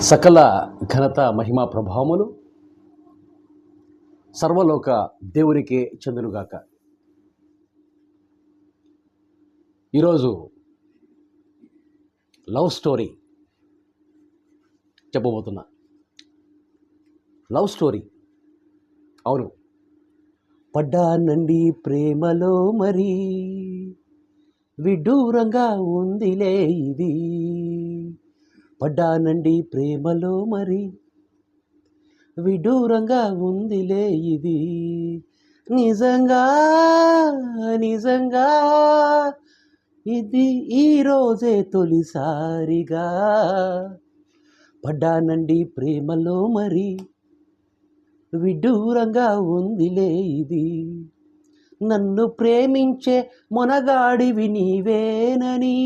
సకల ఘనత మహిమా ప్రభావములు సర్వలోక దేవునికే చెందునుగాక. ఈరోజు లవ్ స్టోరీ చెప్పబోతున్నా. Love story. అవును, పడ్డానండి ప్రేమలో మరి విడ్డూరంగా ఉందిలే ఇది. పడ్డానండి ప్రేమలో మరి విడ్డూరంగా ఉందిలే ఇది. నిజంగా నిజంగా ఇది ఈరోజే తొలిసారిగా పడ్డానండి ప్రేమలో మరి విడ్డూరంగా ఉందిలే ఇది. నన్ను ప్రేమించే మొనగాడివి నీవేనని,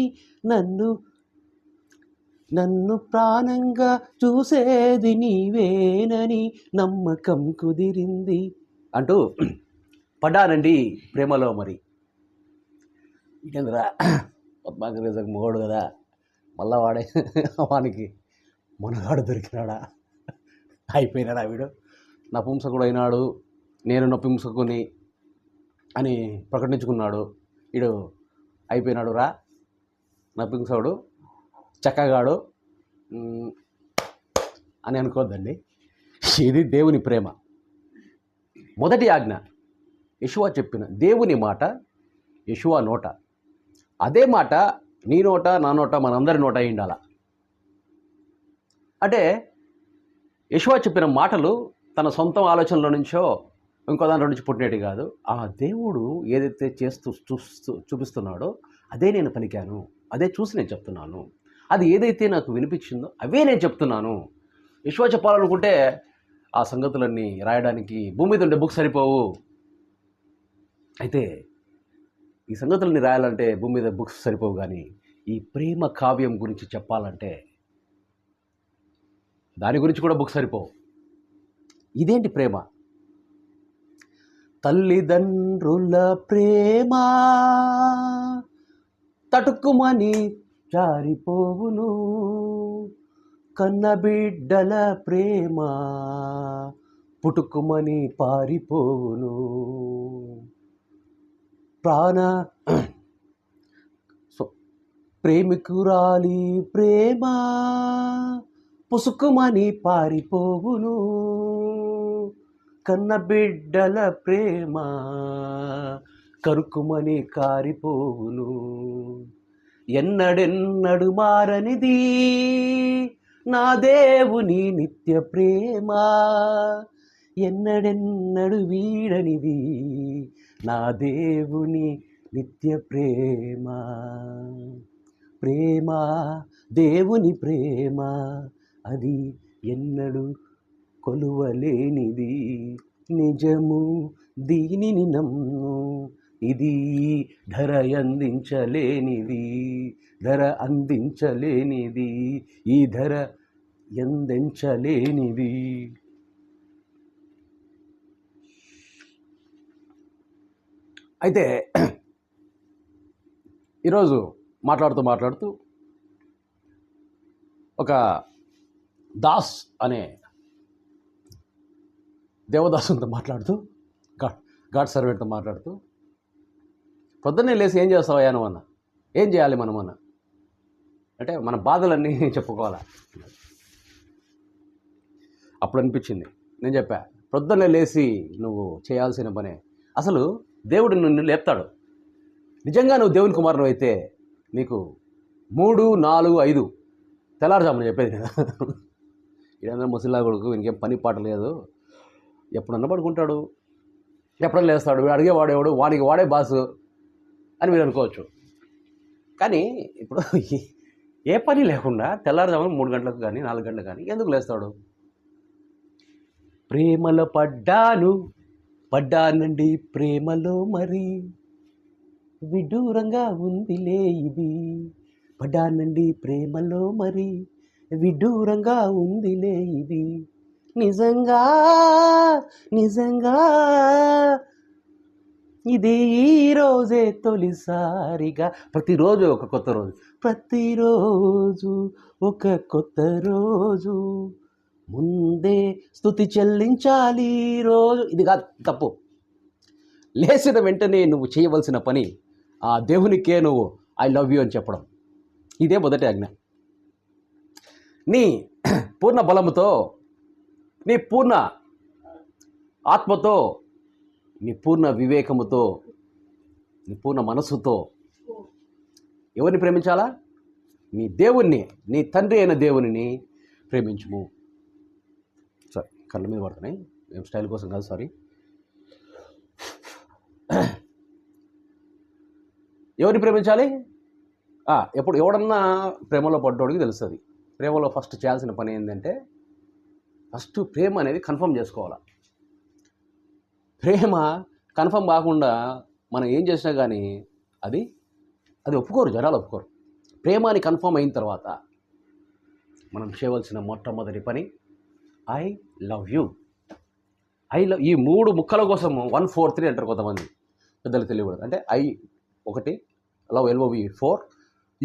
నన్ను ప్రాణంగా చూసేది నీవేనని నమ్మకం కుదిరింది అంటూ పడ్డానండి ప్రేమలో మరి. ఇంకేంద్రా, పద్మాకరేజకు మొగోడు కదా, మళ్ళా వానికి మొనగాడు దొరికినాడా, అయిపోయినాడా వీడు, నపుంసకుడు అయినాడు, నేను నపుంసకుని అని ప్రకటించుకున్నాడు. వీడు అయిపోయినాడు రా, నపుంసకుడు, చక్కగాడు అని అనుకోద్దండి. ఇది దేవుని ప్రేమ. మొదటి ఆజ్ఞ యెషూవ చెప్పిన దేవుని మాట యెషూవ నోట. అదే మాట నీ నోట, నా నోట, మనందరి నోట అయి ఉండాల. అంటే యెషూవ చెప్పిన మాటలు తన సొంతం ఆలోచనల నుంచో ఇంకో దాంట్లో నుంచి పుట్టినట్టు కాదు. ఆ దేవుడు ఏదైతే చూపిస్తున్నాడో అదే నేను పలికాను, అదే చూసి నేను చెప్తున్నాను. అది ఏదైతే నాకు వినిపించిందో అవే నేను చెప్తున్నాను. యెషూవ చెప్పాలనుకుంటే ఆ సంగతులన్నీ రాయడానికి భూమి మీద ఉండే బుక్స్ సరిపోవు. అయితే ఈ సంగతులన్నీ రాయాలంటే భూమి మీద బుక్స్ సరిపోవు, కానీ ఈ ప్రేమ కావ్యం గురించి చెప్పాలంటే దాని గురించి కూడా బుక్స్ సరిపోవు. ఇదేంటి ప్రేమ? తల్లిదండ్రుల ప్రేమ తటుక్కుమని జారిపోవును, కన్నబిడ్డల ప్రేమ పుటుక్కుమని పారిపోవును, ప్రేమికురాలి ప్రేమ పుసుక్కుమని పారిపోవును, కన్నబిడ్డల ప్రేమ కరుక్కుమని కారిపోవును. ఎన్నడెన్నడు మారనిది నా దేవుని నిత్య ప్రేమ, ఎన్నడెన్నడు వీడనిది నా దేవుని నిత్య ప్రేమ. ప్రేమ, దేవుని ప్రేమ, అది ఎన్నడు కొలువలేనిది. నిజము దీనిని నమ్ము, ఇది ధర అందించలేనిది, ధర అందించలేనిది, ఈ ధర ఎందించలేనిది. అయితే ఈరోజు మాట్లాడుతూ ఒక దాస్ అనే దేవదాసుతో మాట్లాడుతూ, గాడ్ సర్వెంట్తో మాట్లాడుతూ, పొద్దున్నే లేసి ఏం చేస్తావయ్యా నువ్వు అన్న, ఏం చేయాలి మనం అన్న అంటే మన బాధలన్నీ చెప్పుకోవాలా. అప్పుడు అనిపించింది, నేను చెప్పా, పొద్దున్నే లేచి నువ్వు చేయాల్సిన పనే, అసలు దేవుడు నిన్ను లేపుతాడు. నిజంగా నువ్వు దేవుని కుమారుడు అయితే నీకు 3, 4, 5 తెల్లారుజామున చెప్పేది కదా. ఇదంతా ముసలిలా కొడుకు, ఇంకేం పని పాట లేదు, ఎప్పుడన్నా పడుకుంటాడు, ఎప్పుడన్నా లేస్తాడు, వీడు అడిగేవాడు ఎవడు, వానికి వాడే బాసు అని మీరు అనుకోవచ్చు. కానీ ఇప్పుడు ఏ పని లేకుండా తెల్లారుజామున 3 గంటలకు కానీ 4 గంటలకు కానీ ఎందుకు లేస్తాడు? ప్రేమలో పడ్డానండి ప్రేమలో మరి విడ్డూరంగా ఉందిలే ఇది. పడ్డానండి ప్రేమలో మరి విడ్డూరంగా ఉందిలే ఇది. నిజంగా నిజంగా ఇది ఈ రోజే తొలిసారిగా. ప్రతిరోజు ఒక కొత్త రోజు, ప్రతిరోజు ఒక కొత్త రోజు, ముందే స్తుతి చెల్లించాలి ఈ రోజు. ఇది కాదు తప్పు. లేచిన వెంటనే నువ్వు చేయవలసిన పని ఆ దేవునికే నువ్వు ఐ లవ్ యూ అని చెప్పడం. ఇదే మొదటి ఆజ్ఞ. నీ పూర్ణ బలముతో, నీ పూర్ణ ఆత్మతో, నీ పూర్ణ వివేకముతో, నీ పూర్ణ మనస్సుతో ఎవరిని ప్రేమించాలా? నీ దేవుణ్ణి, నీ తండ్రి అయిన దేవునిని ప్రేమించుము. సారీ, కళ్ళ మీద పడుతున్నాయి, ఏం స్టైల్ కోసం కాదు, సారీ. ఎవరిని ప్రేమించాలి? ఎప్పుడు ఎవడన్నా ప్రేమలో పడ్డోడికి తెలుస్తుంది. ప్రేమలో ఫస్ట్ చేయాల్సిన పని ఏంటంటే, ఫస్ట్ ప్రేమ అనేది కన్ఫర్మ్ చేసుకోవాలి. ప్రేమ కన్ఫర్మ్ కాకుండా మనం ఏం చేసినా కానీ అది ఒప్పుకోరు, జనాలు ఒప్పుకోరు. ప్రేమ అని కన్ఫర్మ్ అయిన తర్వాత మనం చేయవలసిన మొట్టమొదటి పని ఐ లవ్ యూ. ఈ 3 ముక్కల కోసం 143 అంటారు కొంతమంది, పెద్దలు తెలియకూడదు. అంటే ఐ 1, లవ్ LOV 4,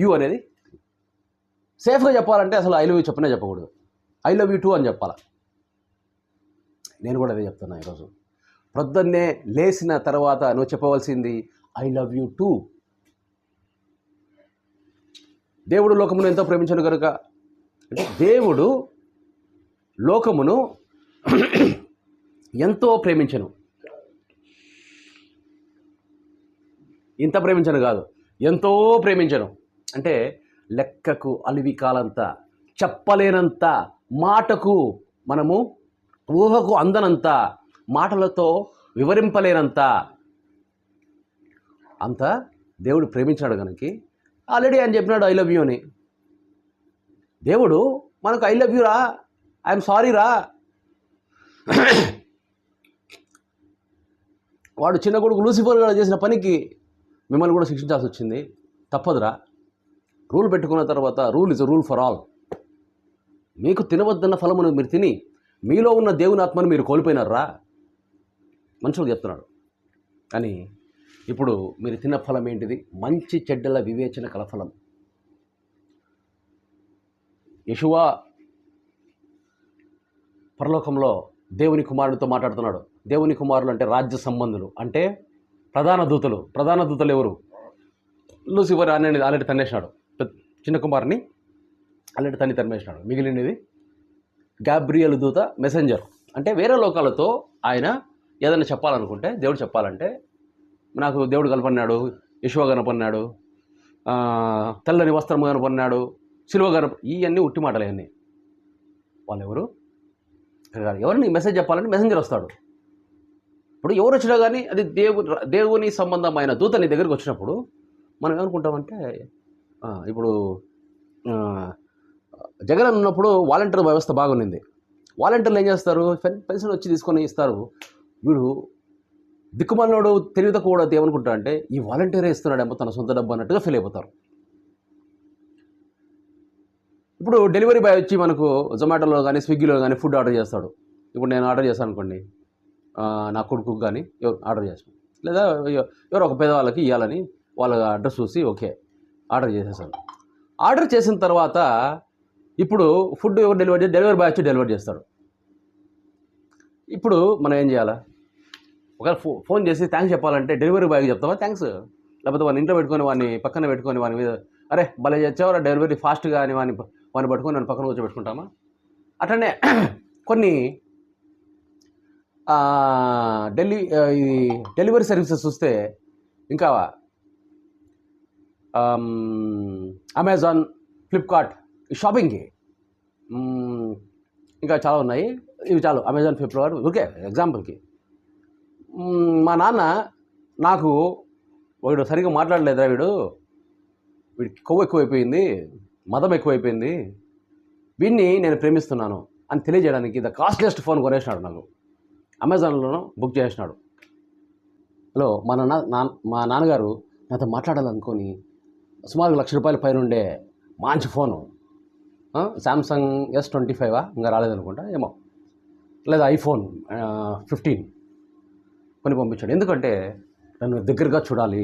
యూ అనేది సేఫ్గా చెప్పాలంటే అసలు ఐ లవ్ యూ చెప్పకూడదు, ఐ లవ్ యూ 2 అని చెప్పాలి. నేను కూడా అదే చెప్తున్నా ఈరోజు. ప్రొద్దున్నే లేచిన తర్వాత నువ్వు చెప్పవలసింది ఐ లవ్ యూ 2. దేవుడు లోకమును ఎంతో ప్రేమించను కనుక, అంటే దేవుడు లోకమును ఎంతో ప్రేమించను. ఇంత ప్రేమించను కాదు, ఎంతో ప్రేమించను. అంటే లెక్కకు అలివి కాలంత, చెప్పలేనంత, మాటకు మనము ఊహకు అందనంత, మాటలతో వివరింపలేనంత అంత దేవుడు ప్రేమించాడు కనుక ఆల్రెడీ ఆయన చెప్పినాడు ఐ లవ్ యూ అని. దేవుడు మనకు ఐ లవ్ యూ రా, ఐఎమ్ సారీ రా. వాడు చిన్న కొడుకు లూసిఫర్ గారు చేసిన పనికి మిమ్మల్ని కూడా శిక్షించాల్సి వచ్చింది, తప్పదురా. రూల్ పెట్టుకున్న తర్వాత rule is rule for all. మీకు తినవద్దన్న ఫలమును మీరు తిని మీలో ఉన్న దేవుని ఆత్మను మీరు కోల్పోయినారా, మనుషులకు చెప్తున్నాడు. కానీ ఇప్పుడు మీరు తిన్న ఫలం ఏంటిది? మంచి చెడ్డల వివేచన కల ఫలం. యెషూవా పరలోకంలో దేవుని కుమారుడితో మాట్లాడుతున్నాడు. దేవుని కుమారులు అంటే రాజ్య సంబంధులు, అంటే ప్రధాన దూతలు ఎవరు? లూసిఫర్ అనేది ఆల్రెడీ తన్నేసినాడు, చిన్న కుమారుని ఆల్రెడీ తన్నేసినాడు. మిగిలినది గాబ్రియల్ దూత, మెసెంజర్. అంటే వేరే లోకాలతో ఆయన ఏదైనా చెప్పాలనుకుంటే, దేవుడు చెప్పాలంటే, నాకు దేవుడు కనపడినాడు, యెషూవా కనపడినాడు, తెల్లని వస్త్రము కనపడినాడు, సిలువ ఇవన్నీ ఉట్టి మాటలు. అవన్నీ వాళ్ళు ఎవరిని మెసేజ్ చెప్పాలంటే మెసెంజర్ వస్తాడు. ఇప్పుడు ఎవరు వచ్చినా కానీ అది దేవుని సంబంధమైన దూత నీ దగ్గరికి వచ్చినప్పుడు మనం ఏమనుకుంటామంటే, ఇప్పుడు జగన్ ఉన్నప్పుడు వాలంటీర్ వ్యవస్థ బాగుండింది. వాలంటీర్లు ఏం చేస్తారు? పెన్షన్ వచ్చి తీసుకొని ఇస్తారు. వీడు దిక్కుమాలినోడు తెలివితో కూడా ఏమనుకుంటా అంటే, ఈ వాలంటీరే ఇస్తున్నాడేమో తన సొంత డబ్బు అన్నట్టుగా ఫీల్ అయిపోతారు. ఇప్పుడు డెలివరీ బాయ్ వచ్చి మనకు జొమాటోలో కానీ స్విగ్గీలో కానీ ఫుడ్ ఆర్డర్ చేస్తాడు. ఇప్పుడు నేను ఆర్డర్ చేస్తాను అనుకోండి, నా కొడుకు కానీ ఆర్డర్ చేస్తాను, లేదా ఎవరో ఒక పేదవాళ్ళకి ఇవ్వాలని వాళ్ళ అడ్రస్ చూసి ఓకే ఆర్డర్ చేసేసాను. ఆర్డర్ చేసిన తర్వాత ఇప్పుడు ఫుడ్ ఎవరు డెలివరీ బాయ్ వచ్చి డెలివరీ చేస్తాడు. ఇప్పుడు మనం ఏం చేయాలా? ఒకవేళ ఫోన్ చేసి థ్యాంక్స్ చెప్పాలంటే డెలివరీ బాయ్కి చెప్తావా థ్యాంక్స్? లేకపోతే వాడిని ఇంట్లో పెట్టుకొని వాడిని పక్కన పెట్టుకొని వాని మీద అరే భలే చేసావరా డెలివరీ ఫాస్ట్గా అని వాడిని పట్టుకొని వాడిని పక్కన కూర్చోబెట్టుకుంటామా? అట్లనే కొన్ని డెలివరీ సర్వీసెస్ చూస్తే ఇంకా అమెజాన్, ఫ్లిప్కార్ట్, షాపింగ్కి ఇంకా చాలా ఉన్నాయి. ఇవి చాలు, అమెజాన్, ఫ్లిప్కార్ట్ ఓకే ఎగ్జాంపుల్కి. మా నాన్న నాకు వీడు సరిగ్గా మాట్లాడలేదురా, వీడికి కొవ్వు ఎక్కువైపోయింది, మదం ఎక్కువైపోయింది, వీడిని నేను ప్రేమిస్తున్నాను అని తెలియజేయడానికి ద కాస్ట్లెస్ట్ ఫోన్ కొనేసినాడు. నాకు అమెజాన్లోనూ బుక్ చేసినాడు. హలో, మా నాన్నగారు నాతో మాట్లాడాలనుకొని సుమారు ₹1,00,000 పైన ఉండే మంచి ఫోను, శాంసంగ్ S25 ఇంకా రాలేదనుకుంటా ఏమో, లేదా iPhone 15 కొని పంపించాడు. ఎందుకంటే నన్ను దగ్గరగా చూడాలి,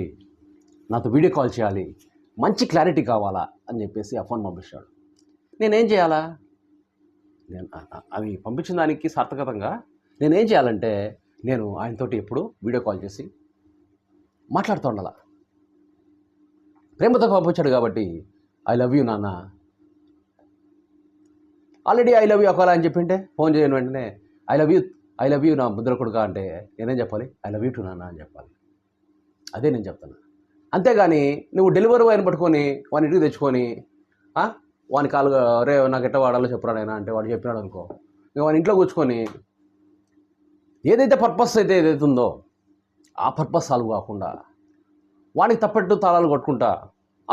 నాతో వీడియో కాల్ చేయాలి, మంచి క్లారిటీ కావాలా అని చెప్పేసి ఆ ఫోన్ పంపించాడు. నేనేం చేయాలా? నేను అవి పంపించిన దానికి సార్థకతంగా నేనేం చేయాలంటే నేను ఆయనతోటి ఎప్పుడు వీడియో కాల్ చేసి మాట్లాడుతూ ఉండాల. ప్రేమతో పంపించాడు కాబట్టి ఐ లవ్ యూ నాన్న, ఆల్రెడీ ఐ లవ్ యూ అకాలా అని చెప్పింటే ఫోన్ చేయని వెంటనే ఐ లవ్ యూ నా ముద్ర కొడుక అంటే నేనేం చెప్పాలి? ఐ లవ్ యూ టు నాన్న అని చెప్పాలి. అదే నేను చెప్తాను. అంతేగాని నువ్వు డెలివరీ బాయ్ని పట్టుకొని వాని ఇంటికి తెచ్చుకొని వాని కాలు రే నాకు ఎట్ట వాడాలో చెప్పరాడైనా అంటే వాడు చెప్పినాడు అనుకో, ఇక వాని ఇంట్లో కూర్చుకొని ఏదైతే పర్పస్ అయితే ఏదైతే ఉందో ఆ పర్పస్ సాల్వ్ కాకుండా వానికి తప్పట్టు తాళాలు కొట్టుకుంటా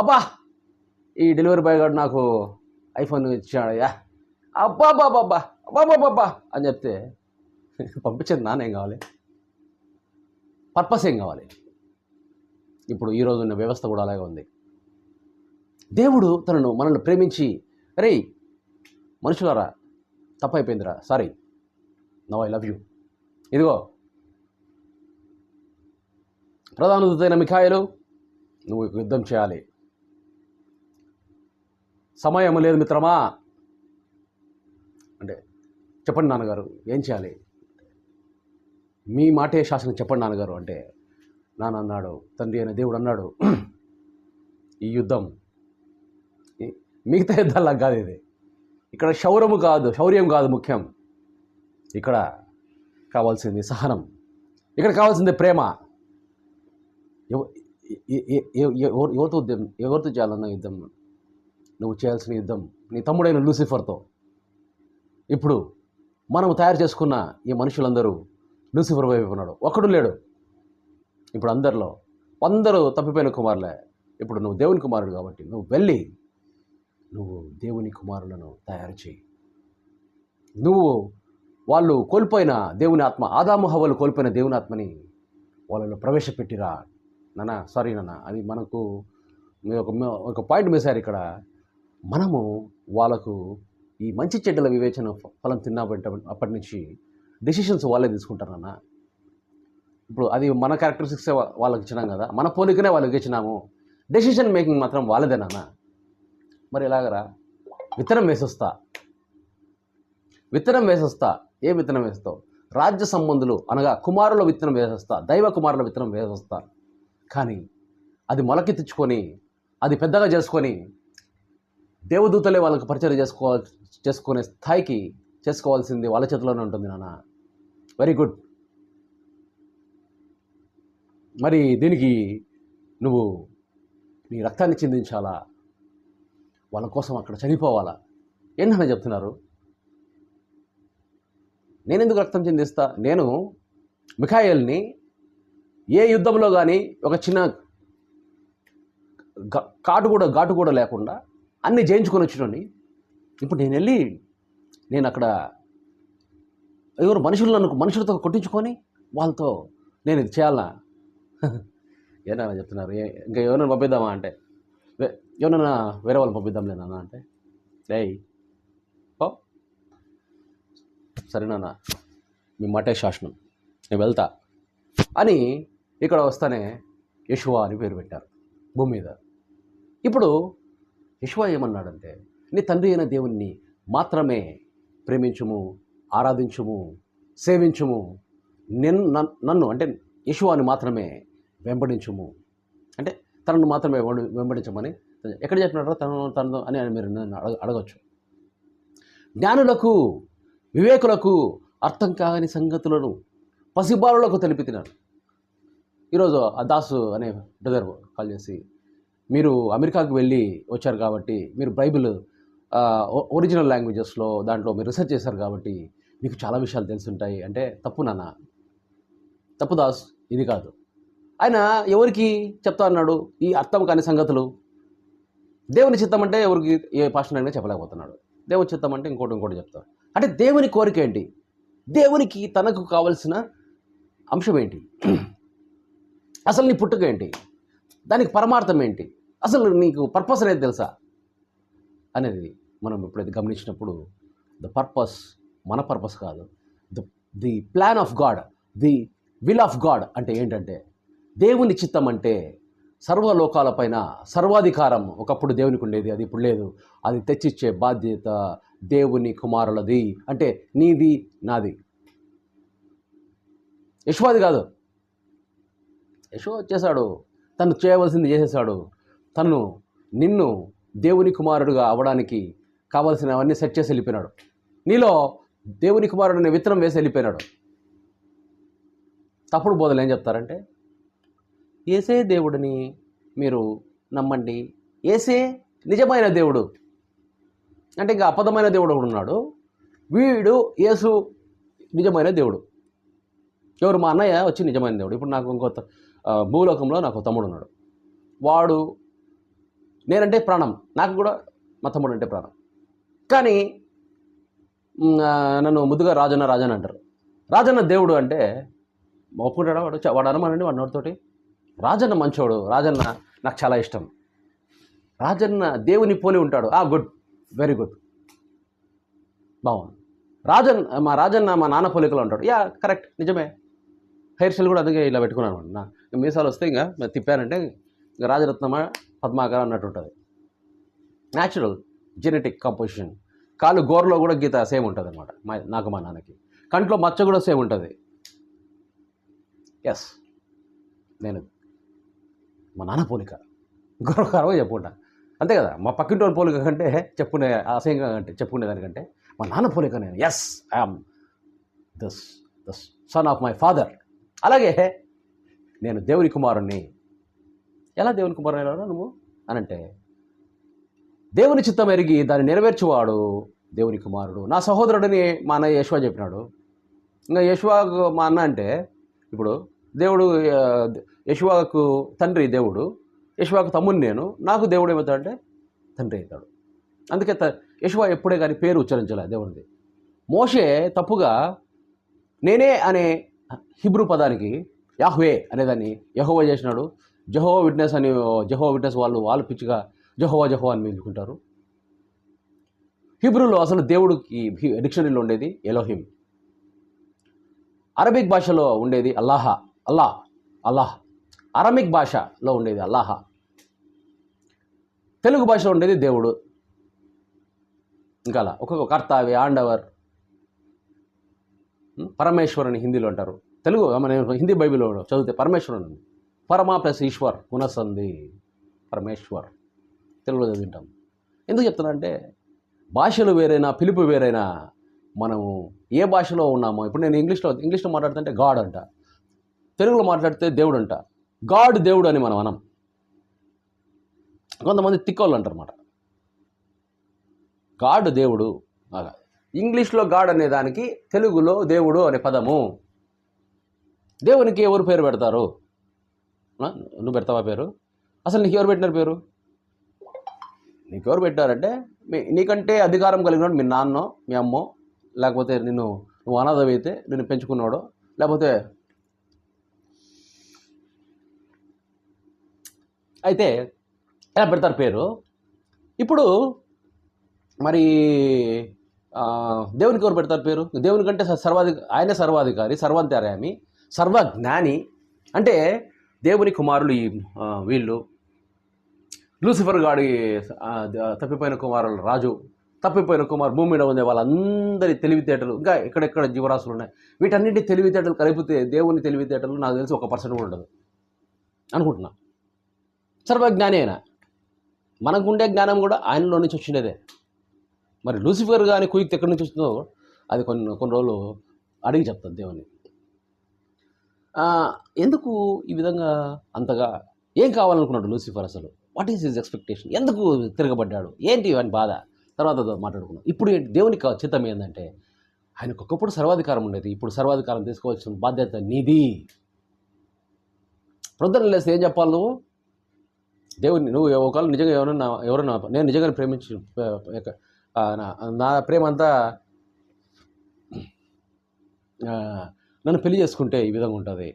అబ్బా ఈ డెలివరీ బాయ్ గారు నాకు ఐఫోన్ ఇచ్చాడయ్యా అబ్బా బాబా అబ్బా బాబా అని చెప్తే పంపించేది నానేం కావాలి? పర్పస్ ఏం కావాలి? ఇప్పుడు ఈరోజు ఉన్న వ్యవస్థ కూడా అలాగే ఉంది. దేవుడు మనల్ని ప్రేమించి రే మనుషులారా తప్పైపోయిందిరా, sorry, now I love you, ఇదిగో ప్రధాన దూతైన మిఖాయిలు నువ్వు యుద్ధం చేయాలి, సమయం లేదు మిత్రమా అంటే చెప్పండి నాన్నగారు ఏం చేయాలి? మీ మాటే శాసనం చెప్పండి నాన్నగారు అంటే నాన్న అన్నాడు, తండ్రి అయిన దేవుడు అన్నాడు, ఈ యుద్ధం మిగతా యుద్ధాల్లా కాదు, ఇది ఇక్కడ శౌర్యం కాదు ముఖ్యం, ఇక్కడ కావాల్సింది సహనం, ఇక్కడ కావాల్సింది ప్రేమ. ఎవరితో చేయాలన్న యుద్ధం? నువ్వు చేయాల్సిన యుద్ధం నీ తమ్ముడైన లూసిఫర్తో. ఇప్పుడు మనం తయారు చేసుకున్న ఈ మనుషులందరూ లూసిఫర్ వైపు ఉన్నాడు, ఒక్కడు లేడు. ఇప్పుడు అందరూ తప్పిపోయిన కుమారులే. ఇప్పుడు నువ్వు దేవుని కుమారుడు కాబట్టి నువ్వు వెళ్ళి నువ్వు దేవుని కుమారులను తయారు చేయి. వాళ్ళు కోల్పోయిన దేవుని ఆత్మ, ఆదాము హవ్వలు కోల్పోయిన దేవుని ఆత్మని వాళ్ళలో ప్రవేశపెట్టిరా నాన్న. సారీ నాన్న, అది మనకు ఒక పాయింట్ మిస్ ఇక్కడ. మనము వాళ్ళకు ఈ మంచి చెడ్డల వివేచన ఫలం అప్పటి నుంచి డెసిషన్స్ వాళ్ళే తీసుకుంటారన్న. ఇప్పుడు అది మన క్యారెక్టరిస్టిక్సే వాళ్ళకి ఇచ్చినాం కదా, మన పోలికనే వాళ్ళకి ఇచ్చినాము, డెసిషన్ మేకింగ్ మాత్రం వాళ్ళదేనా? మరి ఎలాగరా? విత్తనం వేసొస్తా. ఏ విత్తనం వేస్తావు? రాజ్య సంబంధులు అనగా కుమారుల విత్తనం వేసేస్తా, దైవ కుమారుల విత్తనం వేసేస్తా. కానీ అది మొలకెత్తించుకొని అది పెద్దగా చేసుకొని దేవదూతలే వాళ్ళకి పరిచయం చేసుకునే స్థాయికి చేసుకోవాల్సింది వాళ్ళ చేతిలోనే ఉంటుంది నాన్న. Very good. మరి దీనికి నువ్వు నీ రక్తాన్ని చిందించాలా? వాళ్ళ కోసం అక్కడ చనిపోవాలా? ఏంటన్నా చెప్తున్నారు? నేనెందుకు రక్తం చిందిస్తా? నేను మిఖాయేల్ని ఏ యుద్ధంలో కానీ ఒక చిన్న ఘాటు కూడా లేకుండా అన్నీ జయించుకొని వచ్చినండి. ఇప్పుడు నేను అక్కడ మనుషులతో కొట్టించుకొని వాళ్ళతో నేను ఇది చేయాలనా? ఏమన్నా చెప్తున్నారు? ఇంకా ఎవరైనా పంపిద్దామా అంటే ఎవరైనా వేరే వాళ్ళని పంపిద్దాం లేనా అంటే రేయ్ ఓ సరేనా, మీ మాటే శాసనం, నేను వెళ్తా అని ఇక్కడ వస్తానే యెషువా అని పేరు పెట్టారు భూమి మీద. ఇప్పుడు యెషువా ఏమన్నాడంటే, నీ తండ్రి అయిన దేవుణ్ణి మాత్రమే ప్రేమించుము, ఆరాధించుము, సేవించుము, నన్ను అంటే యెషువాని మాత్రమే వెంబడించుము, అంటే తనను మాత్రమే వెంబడించమని ఎక్కడ చెప్పినాడో తనను అని మీరు అడగచ్చు. జ్ఞానులకు వివేకులకు అర్థం కాని సంగతులను పసిబాలులకు తెలిపినాడు. ఈరోజు ఆ దాసు అనే బ్రదర్ కాల్ చేసి, మీరు అమెరికాకు వెళ్ళి వచ్చారు కాబట్టి మీరు బైబిల్ ఒరిజినల్ లాంగ్వేజెస్లో దాంట్లో మీరు రీసెర్చ్ చేశారు కాబట్టి మీకు చాలా విషయాలు తెలుసుంటాయి అంటే, తప్పు నాన్న, తప్పు దాస్, ఇది కాదు. ఆయన ఎవరికి చెప్తా అన్నాడు ఈ అర్థం కాని సంగతులు? దేవుని చిత్తం అంటే ఎవరికి ఏ పాస్టర్ అయినా చెప్పలేకపోతున్నాడు, దేవుని చిత్తం అంటే ఇంకోటి చెప్తారు. అంటే దేవుని కోరిక ఏంటి? దేవునికి తనకు కావలసిన అంశం ఏంటి? అసలు నీ పుట్టుక ఏంటి? దానికి పరమార్థం ఏంటి? అసలు నీకు పర్పస్ అనేది తెలుసా అనేది మనం ఎప్పుడైతే గమనించినప్పుడు ద పర్పస్ మన పర్పస్ కాదు, the plan of God, the will of God అంటే ఏంటంటే దేవుని చిత్తం అంటే సర్వలోకాలపైన సర్వాధికారం ఒకప్పుడు దేవునికి ఉండేది, అది ఇప్పుడు లేదు. అది తెచ్చిచ్చే బాధ్యత దేవుని కుమారులది. అంటే నీది నాది. యెషువాది కాదు. యెషువా వచ్చేసాడు, తను చేయవలసింది చేసేసాడు. తను నిన్ను దేవుని కుమారుడుగా అవ్వడానికి కావలసినవన్నీ సెట్ చేసి వెళ్ళిపోయినాడు. నీలో దేవుని కుమారుడు అనే విత్తనం వేసి వెళ్ళిపోయినాడు. తప్పుడు బోధలు ఏం చెప్తారంటే, యేసే దేవుడిని మీరు నమ్మండి, యేసే నిజమైన దేవుడు. అంటే ఇంకా అబద్ధమైన దేవుడు ఒకడు ఉన్నాడు, వీడు యేసు నిజమైన దేవుడు. ఎవరు? మా అన్నయ్య వచ్చి నిజమైన దేవుడు. ఇప్పుడు నాకు ఇంకో భూలోకంలో నాకు తమ్ముడు ఉన్నాడు, వాడు నేనంటే ప్రాణం, నాకు కూడా మా తమ్ముడు అంటే ప్రాణం. కానీ నన్ను ముద్దుగా రాజన్న అంటారు. రాజన్న దేవుడు అంటే ఒప్పుకుంటాడా? వాడు అనమానండి వాడి నోటితోటి. రాజన్న మంచోడు, రాజన్న నాకు చాలా ఇష్టం, రాజన్న దేవుని పోలి ఉంటాడు. గుడ్, వెరీ గుడ్, బాగుంది. రాజన్న మా నాన్న పోలికలో ఉంటాడు. కరెక్ట్, నిజమే. హెయిర్ స్టైల్ కూడా అందుకే ఇలా పెట్టుకున్నాను. నా మీసాలు వస్తే ఇంకా తిప్పానంటే ఇంకా రాజరత్నమా పద్మాకర్ అన్నట్టు ఉంటుంది. Natural genetic composition. కాళ్ళు గోరలో కూడా గీత సేమ్ ఉంటుంది అనమాట. నాకు మా నాన్నకి కంట్లో మచ్చ కూడా సేమ్ ఉంటుంది. ఎస్, నేను మా నాన్న పోలిక గౌరవకరంగా చెప్పుకుంటా, అంతే కదా. మా పక్కింటి పోలిక కంటే చెప్పుకునే అసహ్యంగా అంటే చెప్పుకునేదానికంటే మా నాన్న పోలిక నేను. Yes, I'm this son of my father. అలాగే నేను దేవుని కుమారుణ్ణి. ఎలా దేవుని కుమారుడు నువ్వు అనంటే, దేవుని చిత్తం ఎరిగి దాన్ని నెరవేర్చువాడు దేవుని కుమారుడు. నా సహోదరుడిని మా అన్నయ్య యెషువా చెప్పినాడు. ఇంకా యెషువాకు మా అన్న అంటే, ఇప్పుడు దేవుడు యెషువాకు తండ్రి దేవుడు, యెషువాకు తమ్ముని నేను, నాకు దేవుడు ఏమవుతాడంటే తండ్రి అవుతాడు. అందుకే యెషువా ఎప్పుడే కానీ పేరు ఉచ్చరించలే దేవుడిది. మోషే తప్పుగా నేనే అనే హిబ్రూ పదానికి యాహ్వే అనేదాన్ని యెహోవా చేసినాడు. జెహోవా విట్నెస్ వాళ్ళు పిచ్చిగా జెహోవా అని పిలుచుకుంటారు. హిబ్రూలో అసలు దేవుడికి డిక్షనరీలో ఉండేది ఎలోహిం. అరబిక్ భాషలో ఉండేది అల్లాహ్. అరమిక్ భాషలో ఉండేది అల్లాహ. తెలుగు భాషలో ఉండేది దేవుడు. ఇంకా అలా ఒక్కొక్క కర్తావి, ఆండవర్, పరమేశ్వర్ అని హిందీలో అంటారు. తెలుగు మన హిందీ బైబిల్లో చదివితే పరమేశ్వరుని ఉంది. పరమా ప్లస్ ఈశ్వర్ పునఃసంధి పరమేశ్వర్ తెలుగులో చదివింటాం. ఎందుకు చెప్తున్నా అంటే, భాషలు వేరైనా పిలుపు వేరైనా మనము ఏ భాషలో ఉన్నామో, ఇప్పుడు నేను ఇంగ్లీష్లో మాట్లాడుతుంటే గాడ్ అంట, తెలుగులో మాట్లాడితే దేవుడు అంట. గాడ్ దేవుడు అని మనం అనం. కొంతమంది తిక్కోళ్ళు అంటారు అన్నమాట. గాడ్ దేవుడు అలా. ఇంగ్లీష్లో గాడ్ అనే దానికి తెలుగులో దేవుడు అనే పదము. దేవునికి ఎవరు పేరు పెడతారు? నువ్వు పెడతావా పేరు? అసలు నీకు ఎవరు పెట్టినారు పేరు? నీకెవరు పెట్టారంటే నీకంటే అధికారం కలిగినాడు మీ నాన్నో మీ అమ్మో, లేకపోతే నువ్వు అనాథమైతే నిన్ను పెంచుకున్నాడో, లేకపోతే అయితే ఎలా పెడతారు పేరు. ఇప్పుడు మరి దేవునికి ఎవరు పెడతారు పేరు? దేవుని కంటే ఆయనే సర్వాధికారి, సర్వాంతర్యామి, సర్వజ్ఞాని. అంటే దేవుని కుమారులు వీళ్ళు. లూసిఫర్ గాడి తప్పిపోయిన కుమారులు రాజు, తప్పిపోయిన భూమి మీద ఉండే వాళ్ళందరి తెలివితేటలు, ఇంకా ఎక్కడెక్కడ జీవరాశులు ఉన్నాయి, వీటన్నింటి తెలివితేటలు కలిపితే దేవుని తెలివితేటలు నాకు తెలిసి 1% కూడా ఉండదు అనుకుంటున్నా. సర్వజ్ఞాని అయినా మనకుండే జ్ఞానం కూడా ఆయనలో నుంచి వచ్చినదే. మరి లూసిఫర్ కానీ కుయుక్తి ఎక్కడి నుంచి వచ్చిందో అది కొన్ని రోజులు అడిగి చెప్తాను దేవుని. ఎందుకు ఈ విధంగా అంతగా ఏం కావాలనుకున్నాడు లూసిఫర్? అసలు వాట్ ఈస్ హిజ్ ఎక్స్పెక్టేషన్? ఎందుకు తిరగబడ్డాడు? ఏంటి అని బాధ తర్వాత మాట్లాడుకున్నాం. ఇప్పుడు దేవుని చిత్తం ఏంటంటే, ఆయనకు ఒకప్పుడు సర్వాధికారం ఉండేది, ఇప్పుడు సర్వాధికారం తీసుకోవాల్సిన బాధ్యత నీది. ప్రొద్దున లేస్తే ఏం చెప్పాలి నువ్వు? దేవుని నువ్వు ఒకవేళ నిజంగా ఎవరన్నా నేను నిజంగా ప్రేమించి నా ప్రేమ అంతా నన్ను పెళ్లి చేసుకుంటే ఈ విధంగా ఉంటుంది,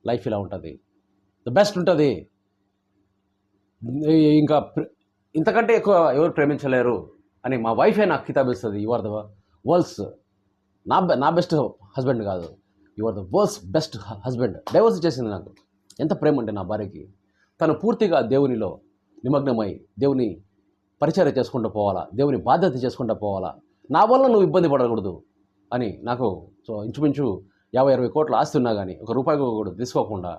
లైఫ్ ఇలా ఉంటుంది, ద బెస్ట్ ఉంటుంది, ఇంకా ఇంతకంటే ఎక్కువ ఎవరు ప్రేమించలేరు అని మా వైఫే నాకు కితాబిస్తుంది. యు ఆర్ ద వరల్డ్స్ నా బెస్ట్ హస్బెండ్ కాదు, you are the world's best husband. Divorce చేసింది నాకు. ఎంత ప్రేమ అంటే నా భార్యకి, తను పూర్తిగా దేవునిలో నిమగ్నమై దేవుని పరిచర్య చేసుకుంటూ పోవాలా, దేవుని బాధ్యత చేసుకుంటూ పోవాలా, నా వల్ల నువ్వు ఇబ్బంది పడకూడదు అని నాకు ఇంచుమించు 50-60 కోట్ల ఆస్తి ఉన్నా కానీ ఒక రూపాయి కూడా తీసుకోకుండా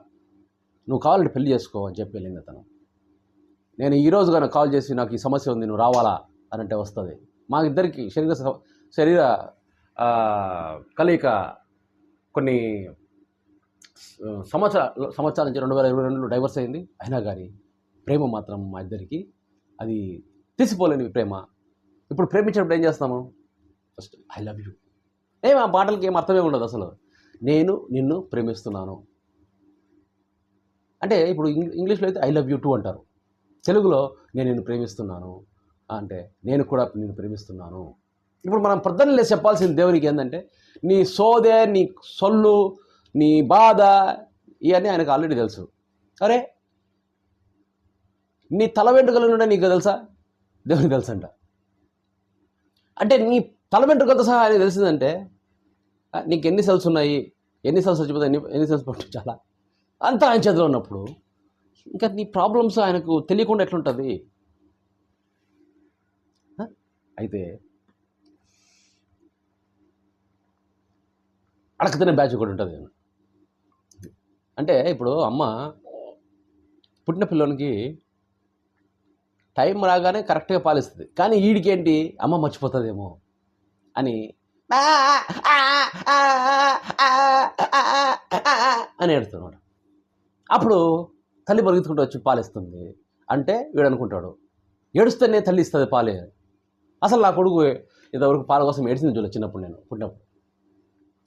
నువ్వు కావాలంటే పెళ్లి చేసుకో అని చెప్పి వెళ్ళింది తను. నేను ఈరోజు కనుక కాల్ చేసి నాకు ఈ సమస్య ఉంది నువ్వు రావాలా అని అంటే వస్తుంది. మా ఇద్దరికి శరీర కలయిక కొన్ని సంవత్సరాల నుంచి 2022లో డైవర్స్ అయింది. అయినా కానీ ప్రేమ మాత్రం మా ఇద్దరికి అది తీసిపోలేని ప్రేమ. ఇప్పుడు ప్రేమించినప్పుడు ఏం చేస్తాము? First I love you. ఆ మాటలకి ఏం అర్థమే ఉండదు అసలు. నేను నిన్ను ప్రేమిస్తున్నాను అంటే ఇప్పుడు ఇంగ్లీష్లో అయితే ఐ లవ్ యూ టూ అంటారు. తెలుగులో నేను నిన్ను ప్రేమిస్తున్నాను అంటే నేను కూడా నిన్ను ప్రేమిస్తున్నాను. ఇప్పుడు మనం పొద్దున్నే చెప్పాల్సింది దేవునికి ఏంటంటే నీ సోదే, నీ సొల్లు, నీ బాధ ఇవన్నీ ఆయనకు ఆల్రెడీ తెలుసు. అరే నీ తల వెంట్రుకలు ఉండే నీకు తెలుసా? దేవునికి తెలుసంట. అంటే నీ తల వెంట్రుకలతో సహా ఆయన తెలిసిందంటే నీకు ఎన్ని సెల్స్ ఉన్నాయి, ఎన్ని సెల్స్ వచ్చిపోతాయి, ఎన్ని సెల్స్ పట్టు చాలా అంతా ఆయన చేతిలో ఉన్నప్పుడు ఇంకా నీ ప్రాబ్లమ్స్ ఆయనకు తెలియకుండా ఎట్లుంటుంది? అయితే అడకతినే బ్యాచ్ కూడా ఉంటుంది. అంటే ఇప్పుడు అమ్మ పుట్టిన పిల్లోనికి టైం రాగానే కరెక్ట్గా పాలిస్తుంది, కానీ వీడికేంటి అమ్మ మర్చిపోతుందేమో అని అని ఏడుస్తున్నాడు. అప్పుడు తల్లి పరిగెత్తుకుంటూ వచ్చి పాలిస్తుంది అంటే వీడు అనుకుంటాడు ఏడుస్తేనే తల్లి ఇస్తుంది పాలే. అసలు నా కొడుకు ఇంతవరకు పాల కోసం ఏడ్చింది చూడలేదు చిన్నప్పుడు. నేను పుట్టినప్పుడు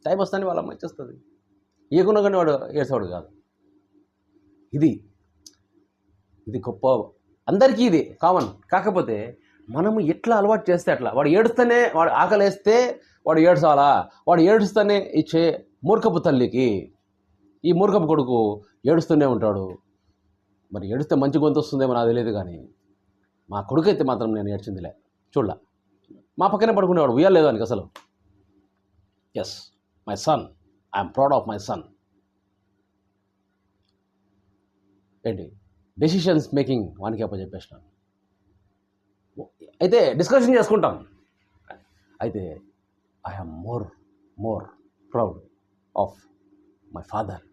టైం వస్తానే వాళ్ళ అమ్మ ఇచ్చేస్తుంది. ఇవ్వకుండా కానీ వాడు ఏడ్చేవాడు కాదు. ఇది గొప్ప, అందరికీ ఇది కామన్. కాకపోతే మనము ఎట్లా అలవాటు చేస్తే అట్లా. వాడు ఏడుస్తూనే, వాడు ఆకలేస్తే వాడు ఏడ్చాలా, వాడు ఏడుస్తూనే ఇచ్చే మూర్ఖపు తల్లికి ఈ మూర్ఖపు కొడుకు ఏడుస్తూనే ఉంటాడు. మరి ఏడుస్తే మంచి గొంతు వస్తుందేమో నాకు తెలియదు, కానీ మా కొడుకు అయితే మాత్రం నేను ఏడ్చిందిలే చూడలా. మా పక్కనే పడుకునేవాడు, ఉయ్యలేదు ఆయనకి అసలు. Yes my son, I'm proud of my son. ఏంటి డెసిషన్స్ మేకింగ్ వానికి అప్పచెప్పేసినాను. అయితే డిస్కషన్ చేసుకుంటాం. అయితే I'm more proud of my father.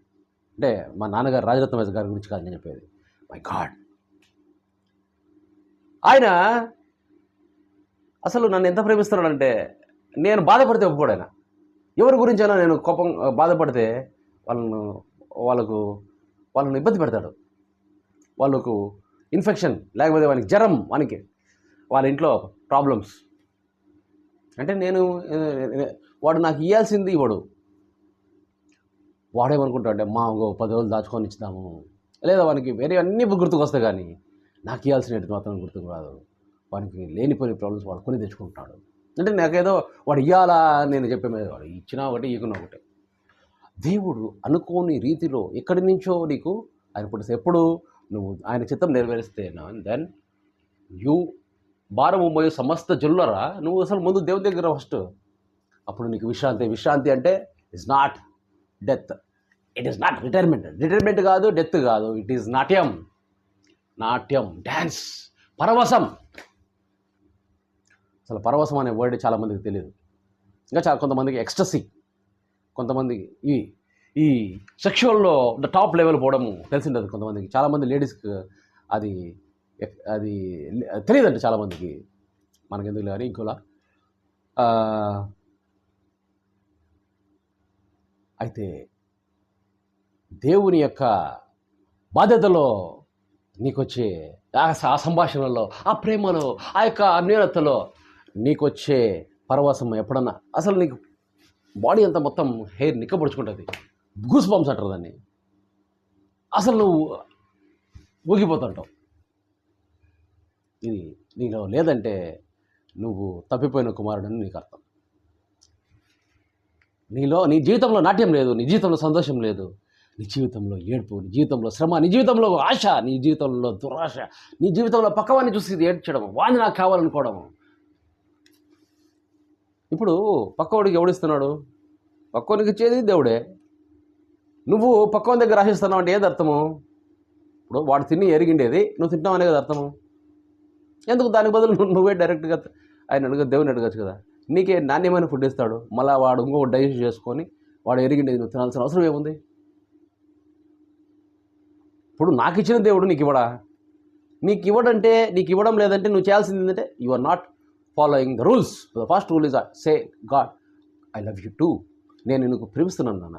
అంటే మా నాన్నగారు రాజరత్న గారి గురించి కాదు నేను చెప్పేది. మై గాడ్, ఆయన అసలు నన్ను ఎంత ప్రేమిస్తున్నాడంటే నేను బాధపడితే ఒప్పుకోడు ఆయన. ఎవరి గురించైనా నేను కోపం బాధపడితే వాళ్ళను ఇబ్బంది పెడతాడు. వాళ్ళకు ఇన్ఫెక్షన్, లేకపోతే వానికి జ్వరం, వాళ్ళ ఇంట్లో ప్రాబ్లమ్స్ అంటే వాడు నాకు ఇవ్వాల్సింది ఇవ్వడు. వాడేమనుకుంటాడు మా 10 రోజులు దాచుకొని ఇచ్చుదాము, లేదా వానికి వేరే అన్నీ గుర్తుకు వస్తాయి, కానీ నాకు ఇవ్వాల్సినట్టు మాత్రం గుర్తుకు రాదు. వానికి లేనిపోయిన ప్రాబ్లమ్స్ వాడు కొని తెచ్చుకుంటాడు. అంటే నాకేదో వాడు ఇవ్వాలా నేను చెప్పే మీద వాడు ఇచ్చినా ఒకటి ఇవ్వకున్నా ఒకటి. దేవుడు అనుకోని రీతిలో ఎక్కడి నుంచో నీకు ఆయన పుట్టిస్తే ఎప్పుడు నువ్వు ఆయన చిత్తం నెరవేరిస్తే దెన్ యూ భారము మోయు సమస్త జల్లులరా నువ్వు అసలు ముందు దేవుని దగ్గర ఫస్ట్. అప్పుడు నీకు విశ్రాంతి అంటే it's not death, it is not retirement కాదు, డెత్ కాదు, ఇట్ ఈస్ నాట్యం, డ్యాన్స్, పరవశం. అసలు పరవశం అనే వర్డ్ చాలామందికి తెలియదు. ఇంకా కొంతమందికి ఎక్స్టసీ, కొంతమందికి ఈ సెక్షువల్లో టాప్ లెవెల్ పోవడం తెలిసిండదు కొంతమందికి. చాలామంది లేడీస్కి అది తెలియదండి చాలామందికి. మనకెందుకు కానీ ఇంకోలా. అయితే దేవుని యొక్క బాధ్యతలో నీకొచ్చే ఆ సంభాషణలో, ఆ ప్రేమలో, ఆ యొక్క అన్యోన్యతలో నీకొచ్చే పరవశం ఎప్పుడన్నా అసలు నీకు బాడీ అంతా మొత్తం హెయిర్ నిక్కబడుచుకుంటుంది, గూస్ బంప్స్ అంటారు దాన్ని. అసలు నువ్వు ఊగిపోతుంటావు. ఇది నీలో లేదంటే నువ్వు తప్పిపోయిన కుమారుడని నీకు అర్థం. నీ జీవితంలో నాట్యం లేదు, నీ జీవితంలో సంతోషం లేదు, నీ జీవితంలో ఏడుపు, నీ జీవితంలో శ్రమ, నీ జీవితంలో ఆశ, నీ జీవితంలో దురాశ, నీ జీవితంలో పక్కవాడిని చూసి ఏడ్చడం, వాడిని నాకు కావాలనుకోవడం. ఇప్పుడు పక్కవాడికి ఎవడిస్తున్నాడు? పక్కవాడికి ఇచ్చేది దేవుడే. నువ్వు పక్కన దగ్గర ఆశిస్తున్నావు అంటే ఏది అర్థము? ఇప్పుడు వాడు తిని ఎరిగిండేది నువ్వు తింటావు అనే కదా అర్థము. ఎందుకు దానికి బదులు నువ్వే డైరెక్ట్గా ఆయన దేవుని అడగచ్చు కదా. నీకే నాణ్యమైన ఫుడ్ ఇస్తాడు, మళ్ళీ వాడు ఇంకో డైజెస్ట్ చేసుకొని వాడు ఎరిగిండేది నువ్వు తినాల్సిన అవసరం ఏముంది? ఇప్పుడు నాకు ఇచ్చిన దేవుడు నీకు ఇవ్వడా? నీకు ఇవ్వడంటే, నీకు ఇవ్వడం లేదంటే నువ్వు చేయాల్సింది ఏంటంటే you are not following the rules. The first rule is say God I love you too. నేను నీకు ప్రేమిస్తున్నాను నాన్న.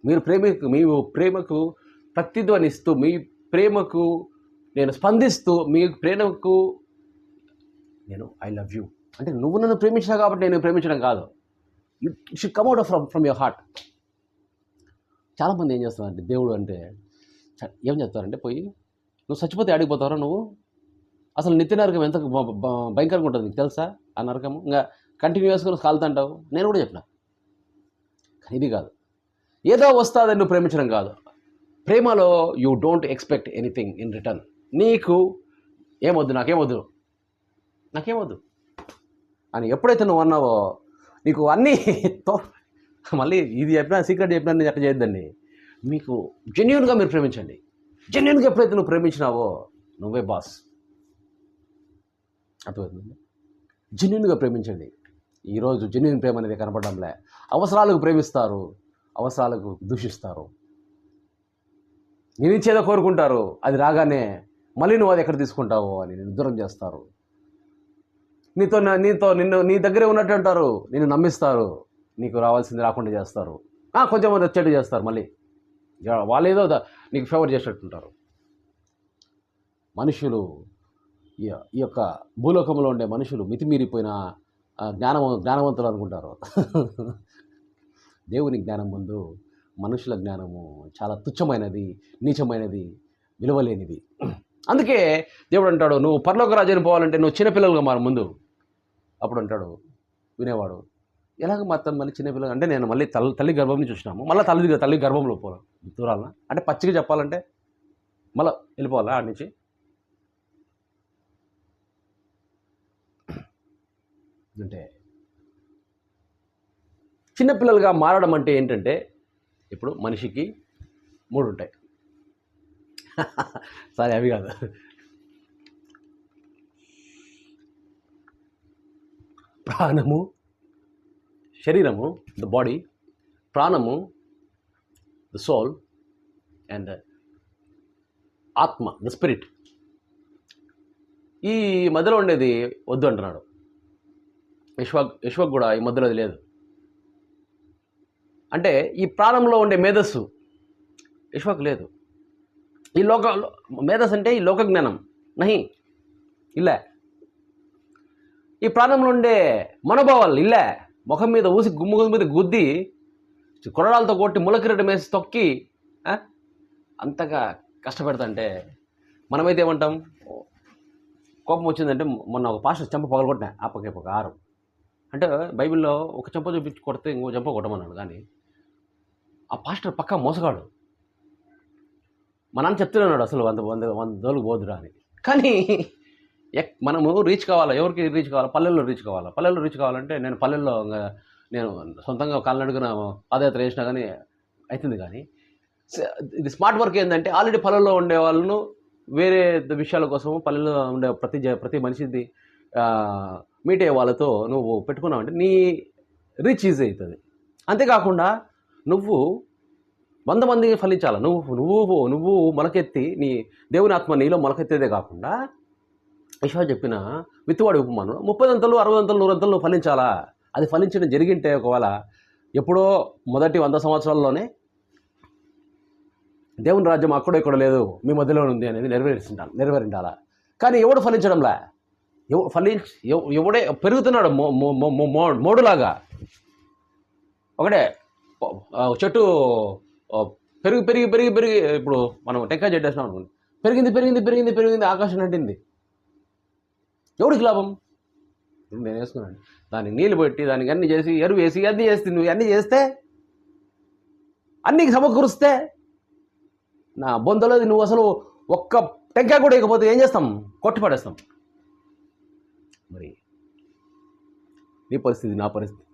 మీ ప్రేమకు ప్రతిధ్వనిస్తూ, మీ ప్రేమకు నేను స్పందిస్తూ, మీ ప్రేమకు నేను ఐ లవ్ యూ అంటే నువ్వు నన్ను ప్రేమించావు కాబట్టి నేను ప్రేమించడం కాదు. You should come out from your heart. చాలామంది ఏం చేస్తారంటే దేవుడు అంటే ఏం చెప్తారంటే, పోయి నువ్వు చచ్చిపోతే ఆడిపోతావరా నువ్వు? అసలు నిత్య నరకం ఎంత భయంకరంగా ఉంటుంది నీకు తెలుసా? ఆ నరకము ఇంకా కంటిన్యూస్గా నువ్వు కాలుతుంటావు. నేను కూడా చెప్పిన, కానీ ఇది కాదు. ఏదో వస్తుందని నువ్వు ప్రేమించడం కాదు. ప్రేమలో you don't expect anything in return. నీకు ఏమొద్దు, నాకేమొద్దు అని ఎప్పుడైతే నువ్వు అన్నావో నీకు అన్నీ మళ్ళీ ఇది చెప్పినా సీక్రెట్ చెప్పినా నేను ఎట్లా చేయొద్దండి. మీకు జెన్యూన్గా మీరు ప్రేమించండి. జెన్యూన్గా ఎప్పుడైతే నువ్వు ప్రేమించినావో నువ్వే బాస్. అర్థమవుతుంది? జెన్యూన్గా ప్రేమించండి. ఈరోజు జెన్యూన్ ప్రేమ అనేది కనపడంలే. అవసరాలకు ప్రేమిస్తారు, అవసరాలకు దూషిస్తారు. నేను ఇచ్చేదో కోరుకుంటారు, అది రాగానే మళ్ళీ నువ్వు అది ఎక్కడ తీసుకుంటావో అని నేను దూరం చేస్తారు. నీ దగ్గరే ఉన్నట్టు అంటారు, నిన్ను నమ్మిస్తారు, నీకు రావాల్సింది రాకుండా చేస్తారు, కొంచెం వచ్చేట్టు చేస్తారు. మళ్ళీ వాళ్ళు ఏదో నీకు ఫేవర్ చేసేట్టుంటారు. మనుషులు ఈ యొక్క భూలోకంలో ఉండే మనుషులు మితిమీరిపోయిన జ్ఞానవంతులు అనుకుంటారు. దేవుని జ్ఞానం ముందు మనుషుల జ్ఞానము చాలా తుచ్చమైనది, నీచమైనది, విలువలేనిది. అందుకే దేవుడు అంటాడు, నువ్వు పరలోక రాజ్యాన్ని పోవాలంటే నువ్వు చిన్నపిల్లలుగా మారు ముందు. అప్పుడు అంటాడు వినేవాడు, ఎలాగ మాత్రం మళ్ళీ చిన్నపిల్లలు అంటే నేను మళ్ళీ తల్లి గర్భం నుంచి చూసినాము, మళ్ళీ తల్లి గర్భంలో పోవాలి దూరాలన అంటే పచ్చిగా చెప్పాలంటే మళ్ళీ వెళ్ళిపోవాలా ఆడి నుంచి. అంటే చిన్నపిల్లలుగా మారడం అంటే ఏంటంటే, ఇప్పుడు మనిషికి 3 ఉంటాయి. సరే అవి కాదు, ప్రాణము, శరీరము ద బాడీ, ప్రాణము ద సోల్, అండ్ ఆత్మ ద స్పిరిట్. ఈ మధ్యలో ఉండేది వద్దు అంటున్నాడు యశ్వక్ కూడా. ఈ మధ్యలో అది లేదు అంటే ఈ ప్రాణంలో ఉండే మేధస్సు యశ్వక్ లేదు. ఈ మేధస్సు అంటే ఈ లోక జ్ఞానం నహి ఇల్లే. ఈ ప్రాణంలో ఉండే మనోభావాలు ఇల్లే. ముఖం మీద ఊసి గుమ్మ మీద గుద్ది కొరడాలతో కొట్టి ములకిరటం వేసి తొక్కి అంతగా కష్టపెడతాంటే మనమైతే ఏమంటాం? కోపం వచ్చిందంటే మొన్న ఒక పాస్టర్ చెంప పగలగొట్టినా ఆపకే ఒక 6 అంటే బైబిల్లో ఒక చెంప చూపించి కొడితే ఇంకో చెంప కొట్టమన్నాడు. కానీ ఆ పాస్టర్ పక్కా మోసగాడు. మా నాన్న చెప్తున్నాడు అసలు 100 రోజులు పోదురా అని. కానీ మనము రీచ్ కావాలా? ఎవరికి రీచ్ కావాలా? పల్లెల్లో రీచ్ కావాలా. పల్లెల్లో రీచ్ కావాలంటే నేను పల్లెల్లో నేను సొంతంగా కాలినడుగున పాదయాత్ర చేసినా కానీ అవుతుంది. కానీ ఇది స్మార్ట్ వర్క్ ఏంటంటే ఆల్రెడీ పల్లెల్లో ఉండే వాళ్ళను వేరే విషయాల కోసం పల్లెల్లో ఉండే ప్రతి మనిషిది మీట్ అయ్యే వాళ్ళతో నువ్వు పెట్టుకున్నావంటే నీ రీచ్ ఈజీ అవుతుంది. అంతేకాకుండా నువ్వు 100 మందికి ఫలించాలి. నువ్వు మొలకెత్తి నీ దేవుని ఆత్మ నీలో మొలకెత్తేదే కాకుండా యెషయా చెప్పిన విత్తువాడి ఉపమానం 30 అంతలు 60 అంతలు 100 అంతలు నువ్వు ఫలించాలా. అది ఫలించడం జరిగింటే ఒకవేళ ఎప్పుడో మొదటి 100 సంవత్సరాల్లోనే దేవుని రాజ్యం అక్కడో ఇక్కడ లేదు మీ మధ్యలో ఉంది అనేది నెరవేరిండాలా. కానీ ఎవడు ఫలించడంలా? ఎవడే పెరుగుతున్నాడు మోడులాగా. ఒకటే చెట్టు పెరిగి పెరిగి పెరిగి పెరిగి ఇప్పుడు మనం టెంకాయ చెట్టు వేసినాం అనుకోండి, పెరిగింది పెరిగింది పెరిగింది పెరిగింది ఆకాశం అంటింది. ఎవడికి లాభం? నేను వేసుకున్నాను దానికి నీళ్ళు పెట్టి దానికి అన్ని చేసి ఎరువు వేసి అన్నీ చేస్తే నువ్వు అన్నీ చేస్తే అన్నికి సమకూరుస్తే నా బొందలో నువ్వు అసలు ఒక్క టెంకాయ కూడా ఇకపోతే ఏం చేస్తాం? కొట్టి పడేస్తాం. మరి నీ పరిస్థితి నా పరిస్థితి.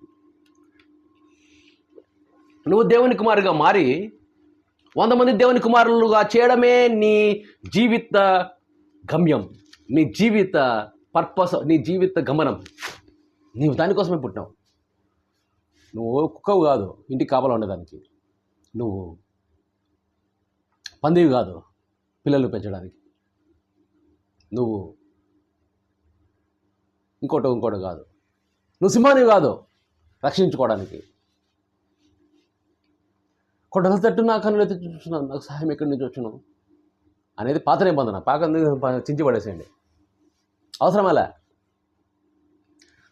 నువ్వు దేవుని కుమారుగా మారి 100 మంది దేవుని కుమారులుగా చేయడమే నీ జీవిత గమ్యం, నీ జీవిత పర్పస్, నీ జీవిత గమనం. నీవు దానికోసమే పుట్టినావు. నువ్వు కుక్కవు కాదు ఇంటికి కాపలా ఉండడానికి, నువ్వు పందివి కాదు పిల్లలు పెంచడానికి, నువ్వు ఇంకోటి కాదు, నువ్వు సింహానివి కాదు రక్షించుకోవడానికి. కొండల తట్టు నా కన్నులు ఎత్తి చూస్తున్నాను, నాకు సహాయం ఎక్కడి నుంచి వచ్చును అనేది పాత నిబంధన. చించి పడేసేయండి, అవసరమేలా.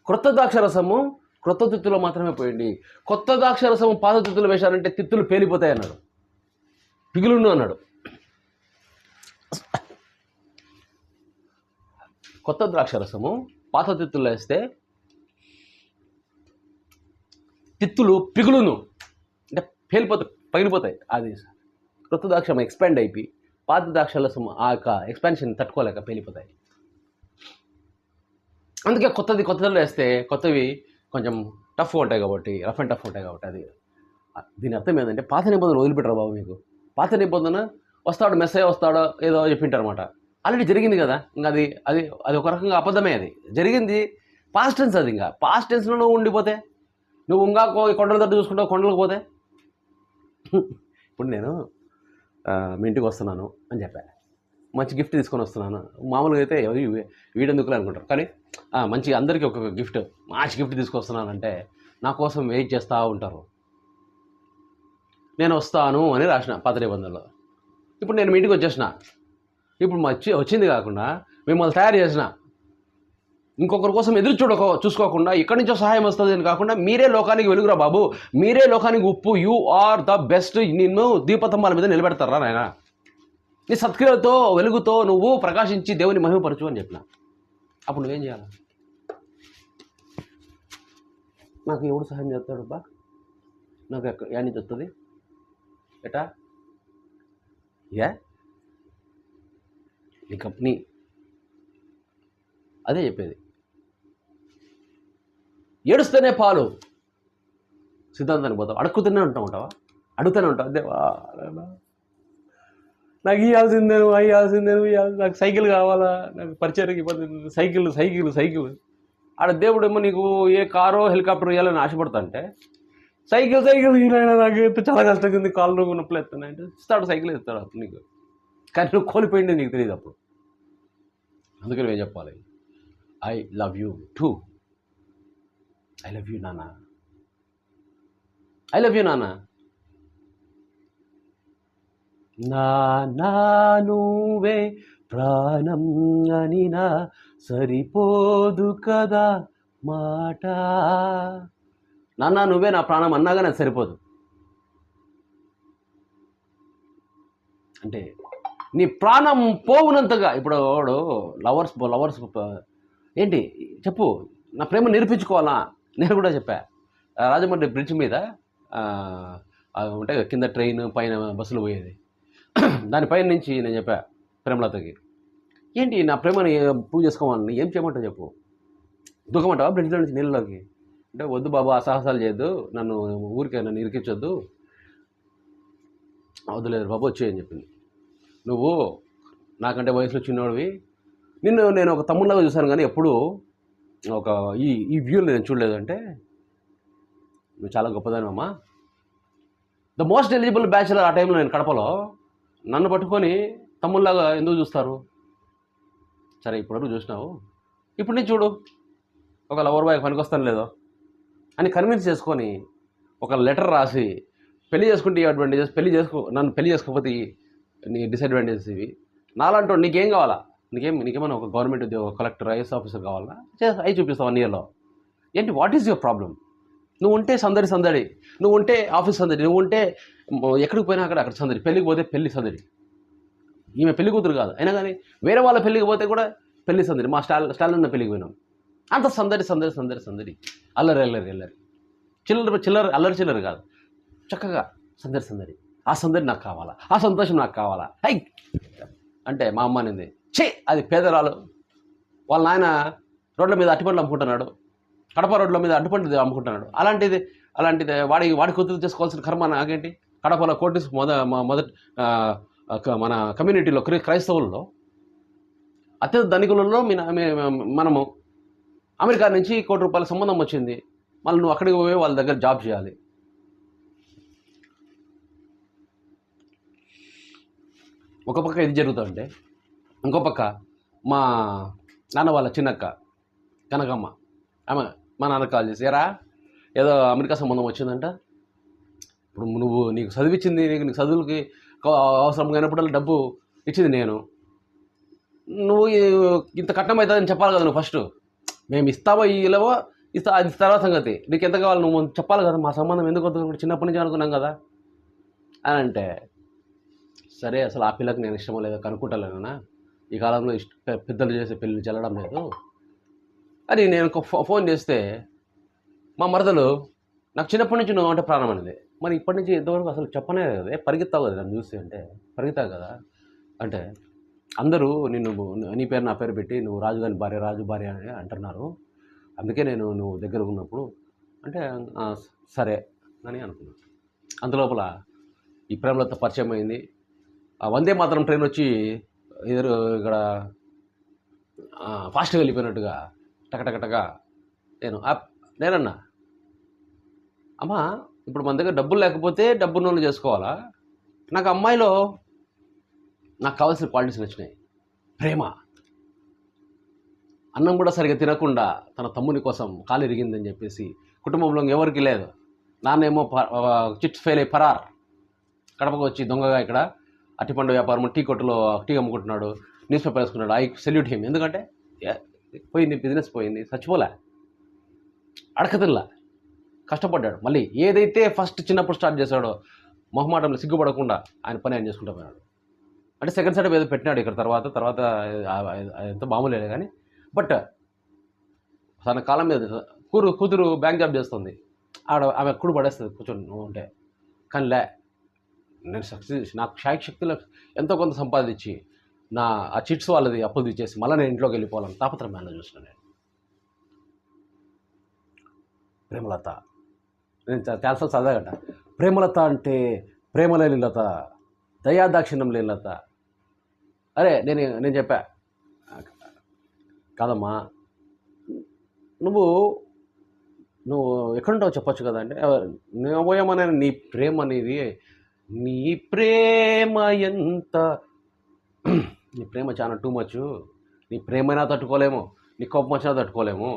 క్రొత్త ద్రాక్షరసము క్రొత్త తిత్తులో మాత్రమే పోయండి. కొత్త ద్రాక్షరసము పాత తిత్తులు వేశారంటే తిత్తులు పేలిపోతాయి అన్నాడు, పిగులును అన్నాడు. కొత్త ద్రాక్షరసము పాత తిత్తుల్లో వేస్తే తిత్తులు పిగులును అంటే పగిలిపోతాయి. అది క్రొత్త ద్రాక్షం ఎక్స్పాండ్ అయిపోయి పాత ద్రాక్షరసం ఆ యొక్క ఎక్స్పాన్షన్ తట్టుకోలేక పేలిపోతాయి. అందుకే కొత్తలో వేస్తే కొత్తవి కొంచెం టఫ్గా ఉంటాయి కాబట్టి, రఫ్ అండ్ టఫ్ ఉంటాయి కాబట్టి. అది దీని అర్థం ఏంటంటే పాత నిబంధన వదిలిపెట్టరు బాబు. మీకు పాత నిబంధన వస్తాడు, మెస్సయ్య వస్తాడో ఏదో చెప్పింటారు అనమాట. ఆల్రెడీ జరిగింది కదా, ఇంకా అది ఒక రకంగా అబద్ధమే. అది జరిగింది పాస్ట్ టెన్స్. అది ఇంకా పాస్ట్ టెన్స్లో నువ్వు ఉండిపోతే, నువ్వు ఇంకా కొండల తట్టు చూసుకుంటావు, కొండలకు పోతే. ఇప్పుడు నేను మీ ఇంటికి వస్తున్నాను అని చెప్పాను, మంచి గిఫ్ట్ తీసుకొని వస్తున్నాను. మామూలుగా అయితే వీడెందుకులే అనుకుంటారు, కానీ మంచి అందరికీ ఒక గిఫ్ట్, మంచి గిఫ్ట్ తీసుకొస్తున్నానంటే నా కోసం వెయిట్ చేస్తూ ఉంటారు. నేను వస్తాను అని రాసిన పాత నిబంధనలో. ఇప్పుడు నేను మీ ఇంటికి వచ్చేసిన, ఇప్పుడు వచ్చింది కాకుండా మిమ్మల్ని తయారు చేసిన, ఇంకొకరి కోసం ఎదురు చూసుకోకుండా ఇక్కడి నుంచో సహాయం వస్తుంది అని కాకుండా, మీరే లోకానికి వెలుగురా బాబు, మీరే లోకానికి ఉప్పు, యూ ఆర్ ద బెస్ట్. నిన్ను దీపస్తంభాల మీద నిలబెడతారా నాయన, నీ సత్క్రియలతో వెలుగుతో నువ్వు ప్రకాశించి దేవుని మహిమపరచు అని చెప్పిన. అప్పుడు నువ్వేం చేయాలి? నాకు ఎవడు సహాయం చేస్తాడు బా, నాకు యాడ్ నుంచి వస్తుంది ఎటా నీ కంపెనీ. అదే చెప్పేది. ఏడుస్తూనే పాలు సిద్ధాంతానికి పోతావు, అడుగుతూనే ఉంటావా, అడుగుతూనే ఉంటావు. దేవా నాకు ఇవ్వాల్సిందే, నువ్వు అయ్యాల్సిందే, నువ్వు నాకు సైకిల్ కావాలా, నాకు పరిచయకి సైకిల్. ఆడ దేవుడు ఏమో నీకు ఏ కారో హెలికాప్టర్ ఇవ్వాలని ఆశపడతా అంటే, సైకిల్ నాకు చాలా కష్టంగా ఉంది, కాళ్ళు నొప్పులు ఎత్తున్నాయంటే ఇస్తాడు, సైకిల్ ఇస్తాడు అప్పుడు నీకు. కానీ నువ్వు కోల్పోయింది నీకు తెలియదు అప్పుడు. అందుకని నేను చెప్పాలి, I love you two. I love you నాన్న, ఐ లవ్ యూ నాన్న. నా నువ్వే ప్రాణం అనినా సరిపోదు కదా మాట. నాన్న నువ్వే నా ప్రాణం అన్నాగానే అది సరిపోదు. అంటే నీ ప్రాణం పోవునంతగా. ఇప్పుడు వాడు లవర్స్ ఏంటి చెప్పు, నా ప్రేమ నిరూపించుకోవాలా. నేను కూడా చెప్పా, రాజమండ్రి బ్రిడ్జ్ మీద ఉంటాయి కింద ట్రైన్, పైన బస్సులు పోయేది, దానిపైన నుంచి నేను చెప్పా ప్రేమలతకి, ఏంటి నా ప్రేమని ప్రూవ్ చేసుకోవాలని ఏం చేయమంటావు చెప్పు, దూకమంటావా బ్రిడ్జ్లో నుంచి నీళ్ళలోకి అంటే, వద్దు బాబు అసాహసాలు చేయొద్దు, నన్ను ఇరికించొద్దు, వద్దులేదు బాబు వచ్చేయని చెప్పింది. నువ్వు నాకంటే వయసులో చిన్నవాడివి, నేను ఒక తమ్ముళ్ళగా చూశాను కానీ ఎప్పుడు ఒక ఈ వ్యూలో నేను చూడలేదు. అంటే నువ్వు చాలా గొప్పదానివమ్మా. ద మోస్ట్ ఎలిజిబుల్ బ్యాచులర్ ఆ టైంలో నేను కడపలో, నన్ను పట్టుకొని తమ్ముళ్ళగా ఎందుకు చూస్తారు? సరే ఇప్పటివరకు చూసినావు, ఇప్పుడు నేను చూడు ఒక లవర్ బాయ్ పనికొస్తాను లేదో అని కన్విన్స్ చేసుకొని ఒక లెటర్ రాసి, పెళ్లి చేసుకుంటే అడ్వాంటేజెస్, నన్ను పెళ్లి చేసుకోకపోతే నీ డిసడ్వాంటేజెస్ ఇవి, నాలంటూ నీకేం కావాలా, నీకేమైనా ఒక గవర్నమెంట్ ఉద్యోగం, కలెక్టర్, ఐఎస్ ఆఫీసర్ కావాలా, అవి చూపిస్తావు 1 yearలో. ఏంటి, వాట్ ఈజ్ యువర్ ప్రాబ్లం? నువ్వు ఉంటే సందడి, నువ్వు ఉంటే ఆఫీస్ సందడి, నువ్వు ఉంటే ఎక్కడికి పోయినా అక్కడ సందడి, పెళ్ళికి పోతే పెళ్లి సందడి. ఈమె పెళ్లి కూతురు కాదు అయినా కానీ వేరే వాళ్ళ పెళ్ళికి పోతే కూడా పెళ్లి సందడి. మా స్టాలిన్ పెళ్ళికి పోయినాం, అంత సందడి, అల్లరి చిల్లర అల్లరి చిల్లర కాదు, చక్కగా సందడి. ఆ సందడి నాకు కావాలా, ఆ సంతోషం నాకు కావాలా. హై అంటే మా అమ్మ అనేది అది పేదరాలు, వాళ్ళ నాయన రోడ్ల మీద అట్టిపండ్లు అమ్ముకుంటున్నాడు, కడప రోడ్ల మీద అడ్డుపండి అమ్ముకుంటున్నాడు. అలాంటిది వాడి కూతురు చేసుకోవాల్సిన కర్మ నాకేంటి? కడపలో కోటిస్ మొదటి మన కమ్యూనిటీలో క్రైస్తవుల్లో అత్యంత ధనికులలో మనము అమెరికా నుంచి ₹1,00,00,000 సంబంధం వచ్చింది. మళ్ళీ నువ్వు అక్కడికి పోయి వాళ్ళ దగ్గర జాబ్ చేయాలి. ఒక పక్క ఇది జరుగుతుంటే ఇంకో పక్క మా నాన్న వాళ్ళ చిన్నక్క కనకమ్మ, ఆమె మా నాన్న కాల్ చేసి, ఎరా ఏదో అమెరికా సంబంధం వచ్చిందంట, ఇప్పుడు నువ్వు నీకు చదివించింది, నీకు చదువులకి అవసరం కానప్పుడు డబ్బు ఇచ్చింది నేను, నువ్వు ఇంత కట్నం అవుతుందని చెప్పాలి కదా నువ్వు ఫస్ట్. మేము ఇస్తావో ఇలావో అది తర్వాత సంగతి, నీకు ఎంత కావాలి నువ్వు చెప్పాలి కదా, మా సంబంధం ఎందుకు వద్దు చిన్నప్పటి నుంచి అనుకున్నాం కదా అని అంటే, సరే అసలు ఆ పిల్లకి నేను ఇష్టమో లేదో కనుక్కుంటలేనా, ఈ కాలంలో పెద్దలు చేసే పెళ్ళి చెల్లడం లేదు అని నేను ఫోన్ చేస్తే, మా మరదలు నాకు చిన్నప్పటి నుంచి నువ్వు అంటే ప్రాణం అనేది, మరి ఇప్పటి నుంచి ఎంతవరకు అసలు చెప్పనే కదా, పరిగెత్తావు కదా నన్ను చూసి అంటే, పరిగెత్తావు కదా అంటే, అందరూ నిన్ను నీ పేరు నా పేరు పెట్టి నువ్వు రాజుగారి భార్య రాజు భార్య అని అంటున్నారు, అందుకే నేను నువ్వు దగ్గర ఉన్నప్పుడు అంటే సరే అని అనుకున్నాను. అందులోపల ఈ ప్రేమలతో పరిచయం అయింది. ఆ వందే మాత్రం ట్రైన్ వచ్చి ఇక్కడ ఫాస్ట్గా వెళ్ళిపోయినట్టుగా టకటకటగా నేనన్నా, అమ్మా ఇప్పుడు మన దగ్గర డబ్బులు లేకపోతే డబ్బున్న వాళ్ళు చేసుకోవాలా, నాకు అమ్మాయిలో నాకు కావాల్సిన క్వాలిటీస్ నచ్చినాయి. ప్రేమ, అన్నం కూడా సరిగ్గా తినకుండా తన తమ్ముని కోసం కాలు ఇరిగిందని చెప్పేసి కుటుంబంలో ఎవరికి లేదు, నాన్నేమో చిట్స్ ఫెయిల్ అయ్యి పరార్, కడపకు వచ్చి దొంగగా ఇక్కడ అట్టిపండు వ్యాపారం టీ కొట్టులో టీ అమ్ముకుంటున్నాడు, న్యూస్ పేపర్ వేసుకున్నాడు. ఐ సెల్యూట్ హిమ్, ఎందుకంటే పోయింది బిజినెస్ పోయింది, చచ్చిపోలే, అడకతిల్లా కష్టపడ్డాడు. మళ్ళీ ఏదైతే ఫస్ట్ చిన్నప్పుడు స్టార్ట్ చేశాడో మొహమాటంలో సిగ్గుపడకుండా ఆయన పని ఆయన చేసుకుంటూ పోయాడు. అంటే సెకండ్ సెటప్ ఏదో పెట్టినాడు ఇక్కడ, తర్వాత ఎంతో మామూలే కానీ, బట్ తన కాలం మీద కూతురు బ్యాంక్ జాబ్ చేస్తుంది, ఆమె ఎప్పుడు పడేస్తుంది కూర్చొని నువ్వు ఉంటే, కానీ నేను సక్సెస్ నాకు శక్తిలో ఎంతో కొంత సంపాదించి నా ఆ చిట్స్ వాళ్ళది అప్పులు తీసేసి మళ్ళీ నేను ఇంట్లోకి వెళ్ళిపోవాలని తాపత్రయాన్ని చూస్తున్నాను నేను. ప్రేమలత, నేను చాలాసార్లు చదవగట, ప్రేమలత అంటే ప్రేమ లేని లత, దయాదాక్షిణ్యం లేని లత. అరే నేను చెప్పా, కాదమ్మా నువ్వు ఎక్కడుంటావు చెప్పొచ్చు కదా అంటే, నేను పోయామనే నీ ప్రేమ అనేది, నీ ప్రేమ ఎంత, నీ ప్రేమ చాలా టూ మచ్, నీ ప్రేమైనా తట్టుకోలేము, నీ కోపం వచ్చినా తట్టుకోలేము,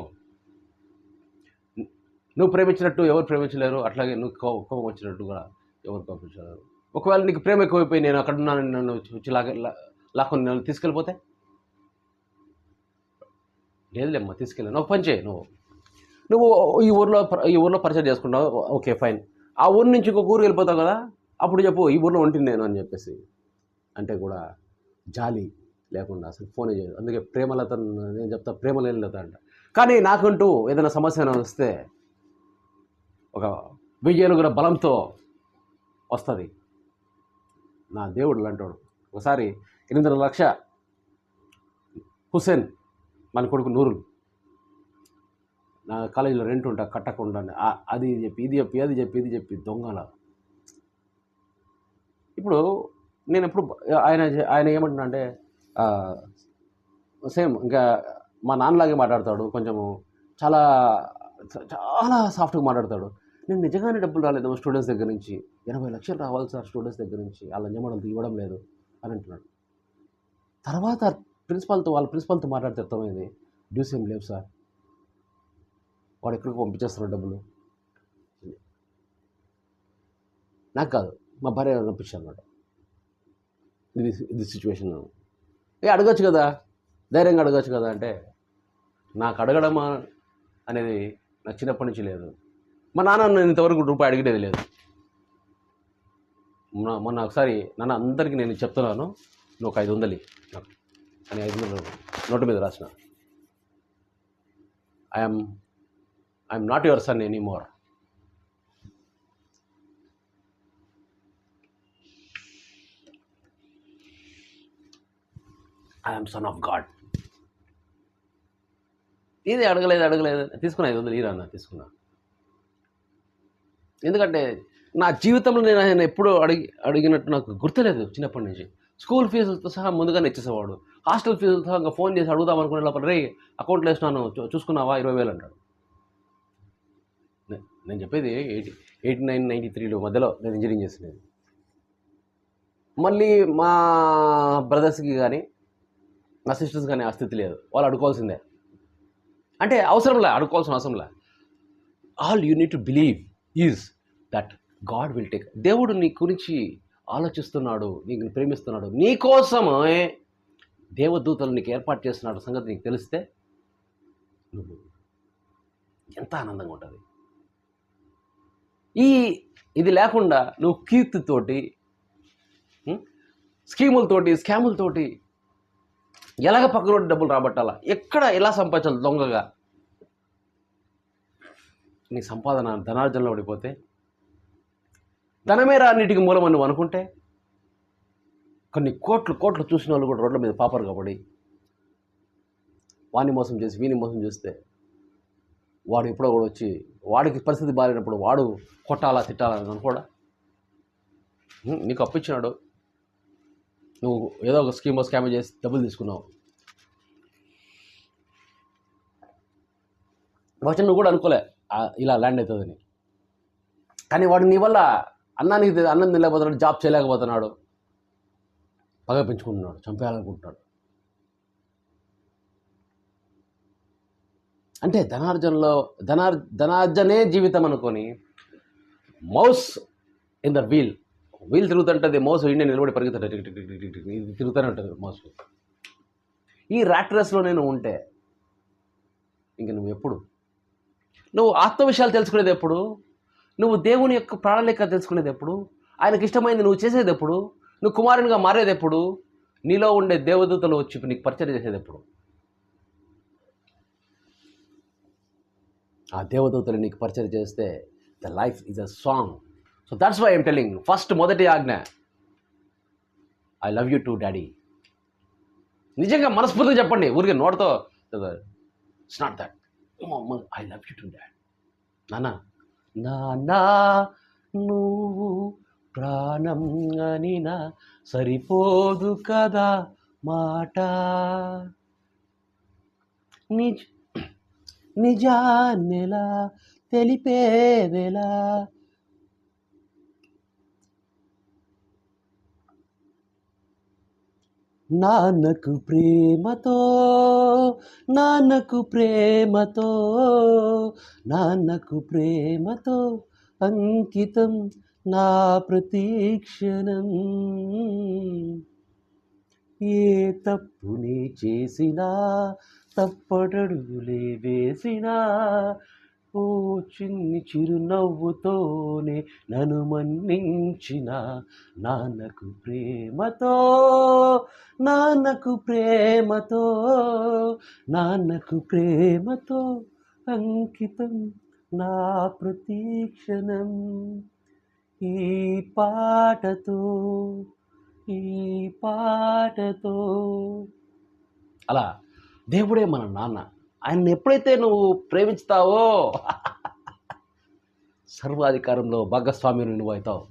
నువ్వు ప్రేమించినట్టు ఎవరు ప్రేమించలేరు, అట్లాగే నువ్వు కోపం వచ్చినట్టు కూడా ఎవరు కోపించలేరు. ఒకవేళ నీకు ప్రేమ ఎక్కువైపోయి నేను అక్కడ నన్ను వచ్చి లాక్కొని నన్ను తీసుకెళ్ళిపోతే, లేదులేమ్మా తీసుకెళ్ళి ఒక పని చేయి, నువ్వు ఈ ఊర్లో పరిచయం చేసుకుంటావు, ఓకే ఫైన్, ఆ ఊరు నుంచి ఇంకొక ఊరు వెళ్ళిపోతావు కదా, అప్పుడు చెప్పు ఈ ఊర్లో ఉంటుంది నేను అని చెప్పేసి అంటే కూడా జాలి లేకుండా అసలు ఫోనే చేయదు. అందుకే ప్రేమలత నేను చెప్తా, ప్రేమ లేని లత అంట. కానీ నాకంటూ ఏదైనా సమస్య వస్తే ఒక 1000 ఏనుగుల బలంతో వస్తుంది. నా దేవుడు లాంటోడు. ఒకసారి 8.5 లక్షల హుసేన్ మన కొడుకు నూరుల్ నా కాలేజీలో రెంట్ ఉంటా కట్టకుండా అది చెప్పి ఇది చెప్పి దొంగల. ఇప్పుడు నేను ఎప్పుడు ఆయన ఏమంటున్నా అంటే సేమ్ ఇంకా మా నాన్నలాగే మాట్లాడతాడు, కొంచెము చాలా చాలా సాఫ్ట్గా మాట్లాడతాడు. నేను నిజంగానే డబ్బులు రాలేదు స్టూడెంట్స్ దగ్గర నుంచి, 80 లక్షలు రావాలి సార్ స్టూడెంట్స్ దగ్గర నుంచి, వాళ్ళ లంచం ఇవ్వడం లేదు అని అంటున్నాడు. తర్వాత వాళ్ళ ప్రిన్సిపాల్తో మాట్లాడితే అర్థమైంది, డ్యూస్ ఏం లేవు సార్, వాడు ఎక్కడికి పంపించేస్తున్నాడు డబ్బులు, నాకు కాదు మా భార్య పంపించాను అనమాట. ఇది సిచ్యువేషన్. అడగచ్చు కదా, ధైర్యంగా అడగచ్చు కదా అంటే, నాకు అడగడమా అనేది నాకు చిన్నప్పటి నుంచి లేదు. మా నాన్న నేను ఇంతవరకు రూపాయి అడిగేది లేదు. మొన్న ఒకసారి నాన్న అందరికీ నేను చెప్తున్నాను, నువ్వు ఒక 500 నాకు అని 500 నోటు మీద రాసిన, I'm not your son any more. I'm son of God. ఇది అడగలేదు తీసుకున్నా, 500 అన్న తీసుకున్నా. ఎందుకంటే నా జీవితంలో నేను ఆయన ఎప్పుడూ అడిగినట్టు నాకు గుర్తులేదు చిన్నప్పటి నుంచి. స్కూల్ ఫీజులతో సహా ముందుగానే ఇచ్చేసేవాడు. హాస్టల్ ఫీజులతో సహా ఇంకా ఫోన్ చేసి అడుగుదాం అనుకునే లోపల, రే అకౌంట్లో వేసినాను చూసుకున్నావా 20,000 అంటాడు. నేను చెప్పేది 89, 93లో మధ్యలో నేను ఇంజనీరింగ్ చేసినది. మళ్ళీ మా బ్రదర్స్కి కానీ నా సిస్టర్స్ కానీ ఆ స్థితి లేదు. వాళ్ళు అడుకోవాల్సిందే. అంటే అవసరంలే, అడుకోవాల్సిన అవసరంలే. All you need to believe is that God will take. దేవుడు నీ గురించి ఆలోచిస్తున్నాడు, నీకు ప్రేమిస్తున్నాడు, నీకోసమే దేవదూతలు నీకు ఏర్పాటు చేస్తున్నాడు సంగతి నీకు తెలిస్తే నువ్వు ఎంత ఆనందంగా ఉంటుంది. ఇది లేకుండా నువ్వు కీర్తితోటి, స్కీములతోటి, స్కాములతోటి ఎలాగ పక్కన డబ్బులు రాబట్టాలా, ఎక్కడ ఎలా సంపాదించాలి దొంగగా, నీ సంపాదన ధనార్జనలో పడిపోతే, ధనమే రాన్నిటికి మూలమని నువ్వు అనుకుంటే, కొన్ని కోట్లు చూసిన వాళ్ళు కూడా రోడ్ల మీద పాపరుగా పడి వాడిని మోసం చేసి వీని మోసం చేస్తే, వాడు ఎప్పుడో కూడా వచ్చి వాడికి పరిస్థితి బాగాలేనప్పుడు వాడు కొట్టాలా తిట్టాలని అనుకోడా. నీకు అప్పిచ్చినాడు, నువ్వు ఏదో ఒక స్కామ్ చేసి డబ్బులు తీసుకున్నావు, వచ్చి నువ్వు కూడా అనుకోలే ఇలా ల్యాండ్ అవుతుందని. కానీ వాడు నీ వల్ల అన్నం తినలేకపోతున్నాడు, జాబ్ చేయలేకపోతున్నాడు, పగ పెంచుకుంటున్నాడు, చంపేయాలనుకుంటున్నాడు. అంటే ధనార్జనే జీవితం అనుకొని మౌస్ ఇన్ ద వీల్ తిరుగుతుంటుంది, మౌస్ ఇండియా నిలబడి పరిగెత్తాడు, ఇది తిరుగుతూనే ఉంటుంది మౌస్. ఈ ర్యాట్ రేస్లో నేను ఉంటే ఇంక నువ్వు ఆత్మ విషయాలు తెలుసుకునేది ఎప్పుడు, నువ్వు దేవుని యొక్క ప్రణాళిక తెలుసుకునేది ఎప్పుడు, ఆయనకి ఇష్టమైంది నువ్వు చేసేది ఎప్పుడు, నువ్వు కుమారునిగా మారేది ఎప్పుడు, నీలో ఉండే దేవదూతలు వచ్చి నీకు పరిచయం చేసేది ఎప్పుడు. ఆ దేవదూతలు నీకు పరిచయం చేస్తే the life is a song. So that's why I'm telling, మొదటి ఆజ్ఞ, I love you too daddy. నిజంగా మనస్ఫూర్తిగా చెప్పండి, ఊరికే నోటితో, it's not that, I love you too dad. నాన్న నువ్వు ప్రాణం అనినా సరిపోదు కదా మాట, నిజాన్నెలా తెలిపేదెలా, నాన్నకు ప్రేమతో అంకితం నా ప్రతీక్షణం. ఏ తప్పుని చేసినా, తప్పటడుగులే వేసినా, ఓ చిన్ని చిరునవ్వుతోనే నన్ను మన్నించిన నాన్నకు ప్రేమతో అంకితం నా ప్రతీక్షణం. ఈ పాటతో అలా దేవుడే మన నాన్న. ఆయన్ని ఎప్పుడైతే నువ్వు ప్రేమిస్తావో సర్వాధికారంలో భాగస్వామ్యం నువ్వు అవుతావు.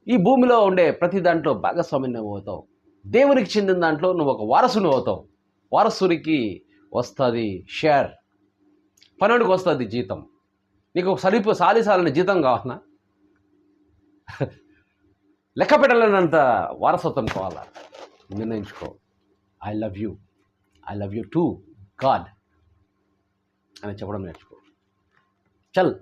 ఈ భూమిలో ఉండే ప్రతి దాంట్లో భాగస్వామ్యం నువ్వు అవుతావు. దేవునికి చెందిన దాంట్లో నువ్వు ఒక వారసుని అవుతావు. వారసునికి వస్తుంది షేర్, పనుడికి వస్తుంది జీతం. నీకు సాలిసాలని జీతం కావాలన్నా, లెక్క పెట్టలేనంత వారసత్వం కావాలా, నిర్ణయించుకో. I love you too God అని చెప్పడం నేర్చుకో. చల్.